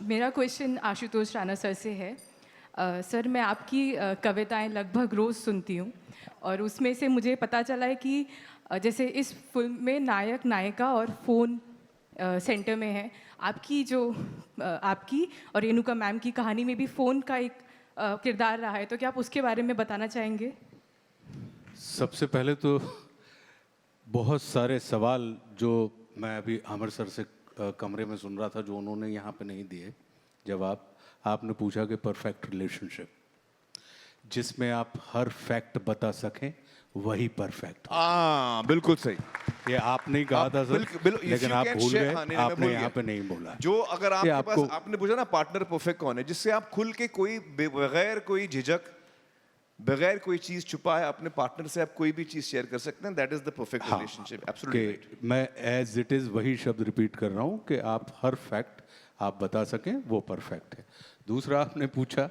मेरा क्वेश्चन आशुतोष राणा सर से है. सर मैं आपकी कविताएं लगभग रोज़ सुनती हूँ और उसमें से मुझे पता चला है कि जैसे इस फिल्म में नायक नायिका और फ़ोन सेंटर में है. आपकी जो आपकी और रेणुका मैम की कहानी में भी फ़ोन का एक किरदार रहा है, तो क्या आप उसके बारे में बताना चाहेंगे? सबसे पहले तो बहुत सारे सवाल जो मैं अभी आमिर सर से कमरे में सुन रहा था, जो उन्होंने यहाँ पे नहीं दिए जवाब. आपने पूछा कि परफेक्ट रिलेशनशिप, जिसमें आप हर फैक्ट बता सकें, वही परफेक्ट. बिल्कुल सही. ये आप नहीं कहा था सर, लेकिन आप भूल गए. आपने यहाँ पे नहीं बोला. जो अगर आपके पास, आपने पूछा ना पार्टनर परफेक्ट कौन है, जिससे आप खुल के कोई बगैर कोई झिझक, बगैर कोई चीज छुपाए अपने पार्टनर से आप कोई भी चीज शेयर कर सकते हैं. That is the perfect relationship. Absolutely right. मैं एज इट इज वही शब्द रिपीट कर रहा हूँ कि आप हर फैक्ट आप बता सकें, वो परफेक्ट है. दूसरा आपने पूछा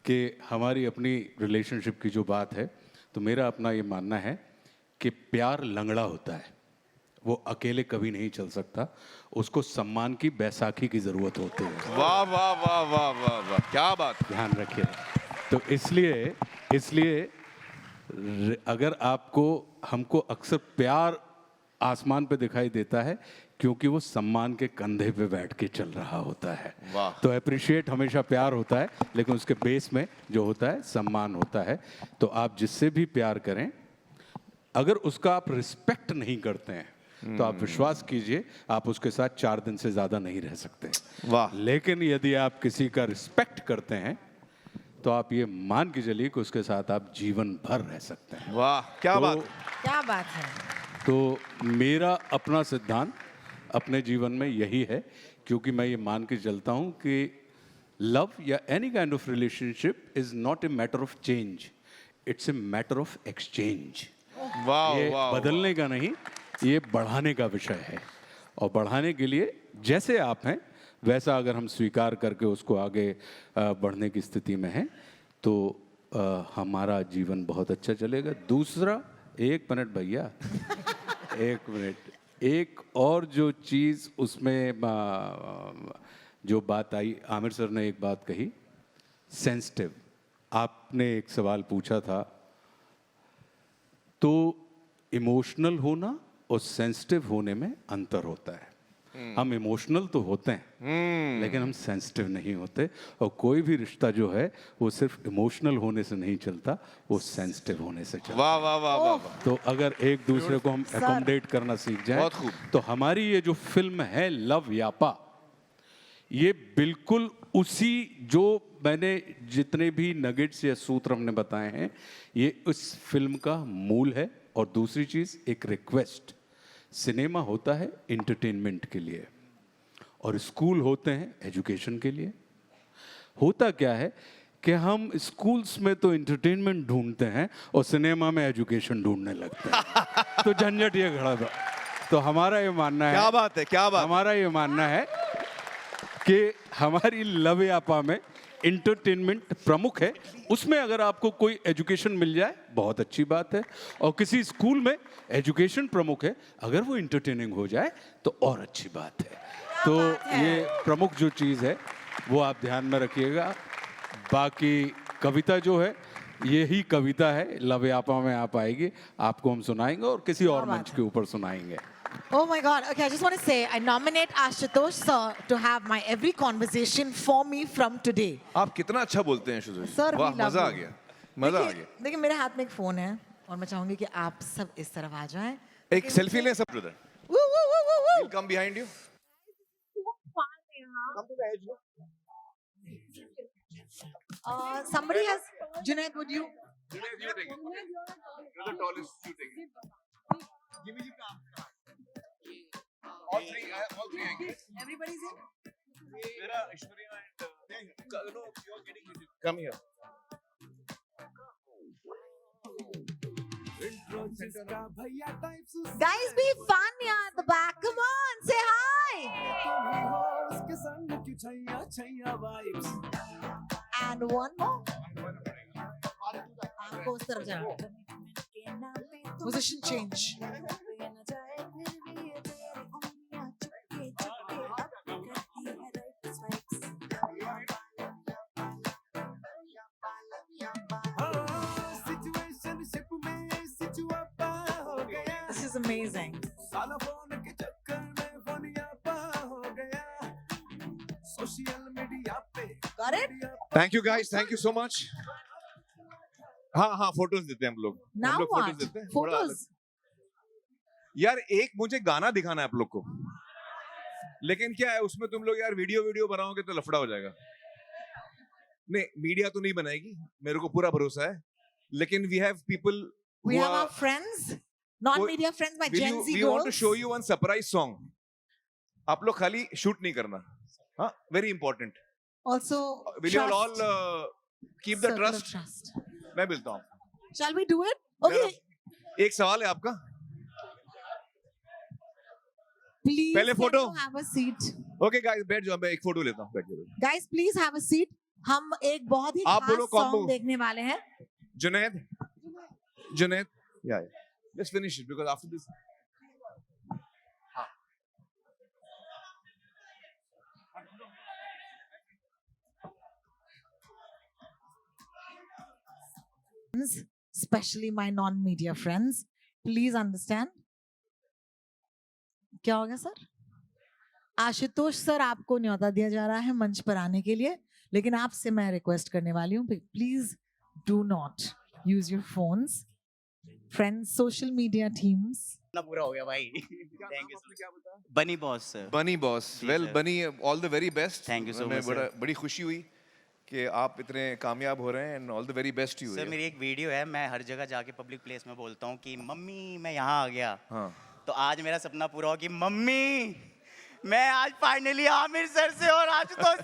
कि हमारी अपनी रिलेशनशिप की जो बात है, तो मेरा अपना ये मानना है कि प्यार लंगड़ा होता है, वो अकेले कभी नहीं चल सकता. उसको सम्मान की बैसाखी की जरूरत होती है. वाह वाह वाह वाह वाह वाह, क्या बात. ध्यान रखिए. तो इसलिए अगर आपको, हमको अक्सर प्यार आसमान पे दिखाई देता है क्योंकि वो सम्मान के कंधे पे बैठ के चल रहा होता है. तो अप्रिशिएट हमेशा प्यार होता है, लेकिन उसके बेस में जो होता है सम्मान होता है. तो आप जिससे भी प्यार करें, अगर उसका आप रिस्पेक्ट नहीं करते हैं तो आप विश्वास कीजिए आप उसके साथ 4 दिन से ज्यादा नहीं रह सकते. वाह. लेकिन यदि आप किसी का रिस्पेक्ट करते हैं तो आप ये मान के चलिए कि उसके साथ आप जीवन भर रह सकते हैं. वाह, क्या बात. क्या बात है. तो मेरा अपना सिद्धांत अपने जीवन में यही है, क्योंकि मैं ये मान के चलता हूँ कि लव या any kind of relationship is not a matter of change, it's a matter of exchange. ये बदलने का नहीं, ये बढ़ाने का विषय है. और बढ़ाने के लिए जैसे आप हैं वैसा अगर हम स्वीकार करके उसको आगे बढ़ने की स्थिति में हैं तो हमारा जीवन बहुत अच्छा चलेगा. दूसरा, 1 मिनट भैया, 1 मिनट, एक और जो चीज़ उसमें जो बात आई, आमिर सर ने एक बात कही, सेंसिटिव. आपने एक सवाल पूछा था, तो इमोशनल होना और सेंसिटिव होने में अंतर होता है. हम इमोशनल तो होते हैं लेकिन हम सेंसिटिव नहीं होते. और कोई भी रिश्ता जो है वो सिर्फ इमोशनल होने से नहीं चलता, वो सेंसिटिव होने से चलता. वाह वाह वाह वाह. तो अगर एक दूसरे को हम अकोमोडेट करना सीख जाए तो हमारी ये जो फिल्म है लव यापा, ये बिल्कुल उसी जो मैंने जितने भी नगेट्स या सूत्र हमने बताए हैं, ये उस फिल्म का मूल है. और दूसरी चीज़, एक रिक्वेस्ट, सिनेमा होता है एंटरटेनमेंट के लिए और स्कूल होते हैं एजुकेशन के लिए. होता क्या है कि हम स्कूल्स में तो एंटरटेनमेंट ढूंढते हैं और सिनेमा में एजुकेशन ढूंढने लगते हैं. तो झंझट ये खड़ा था. तो हमारा ये मानना है, क्या बात है, क्या बात, हमारा ये मानना है कि हमारी लव यापा में इंटरटेनमेंट प्रमुख है. उसमें अगर आपको कोई एजुकेशन मिल जाए बहुत अच्छी बात है, और किसी स्कूल में एजुकेशन प्रमुख है, अगर वो इंटरटेनिंग हो जाए तो और अच्छी बात है. तो ये प्रमुख जो चीज़ है वो आप ध्यान में रखिएगा. बाकी कविता जो है, यही कविता है, लव यापा में आप आएगी, आपको हम सुनाएंगे और किसी और मंच के ऊपर सुनाएंगे. Oh my God. Okay, I just want to say, I nominate Ashutosh sir to have my every conversation for me from today. आप कितना अच्छा बोलते हैं शुद्ध. Sir, वाह, we love मजा आ you. गया, मजा आ गया. देखिए मेरे हाथ में एक फोन है और मैं चाहूंगी कि आप सब इस तरफ आ जाएं. एक सेल्फी लें सब brother. We'll come behind you. Come to the edge. Somebody has. Junaid, would you? Junaid, you take it. You're the tallest. You take it. All three angles. Everybody's in. Mera, Aishwarya and no, you're getting it. Come here. Guys, be fun, yeah, at the back. Come on, say hi. And one more. आपको उस तरफ जाना. Position change. This is amazing. Got it? Thank you guys. Thank you so much. हाँ photos देते हैं हम लोग. Now हम लोग what? फोटोज देते हैं. थोड़ा Photos. अलग. यार एक मुझे गाना दिखाना है आप लोग को. लेकिन क्या है उसमें तुम लोग यार वीडियो बनाओगे तो लफड़ा हो जाएगा. नहीं मीडिया तो नहीं बनाएगी मेरे को पूरा भरोसा है. लेकिन we have people. We have our friends, non-media friends, my Gen Z We girls. want to show you one surprise song. आप लोग खाली शूट नहीं करना. हाँ, very important. Also, Will you all trust. keep the Circle of trust? trust. मैं मिलता हूँ. Shall we do it? Okay. एक सवाल है आपका. Please पहले can photo. you have a seat. Okay guys बैठ जाओ मैं एक फोटो लेता हूँ. बैठ जाओ. Guys, please have a seat. हम एक बहुत ही आप खास बोलो कौन song बोलो? देखने वाले हैं. Junaid. Yeah. Let's finish it because after this. Especially my non-media friends, please understand. क्या हो गया सर? आशुतोष सर आपको न्योता दिया जा रहा है मंच पर आने के लिए, लेकिन आपसे मैं रिक्वेस्ट करने वाली हूँ please do not use your phones. Friends, social media teams. ना पूरा हो गया भाई. Thank you. बनी बॉस सर. बनी बॉस. वेल बनी, all the very best. Thank you so much, बड़ी खुशी हुई कि आप इतने कामयाब हो रहे हैं and all the very best you. Sir मेरी एक वीडियो है, मैं हर जगह जाके पब्लिक प्लेस में बोलता हूँ कि मम्मी मैं यहाँ आ गया. हाँ. तो आज मेरा सपना पूरा हो कि मम्मी मैं आज फाइनली आमिर सर से और आशुतोष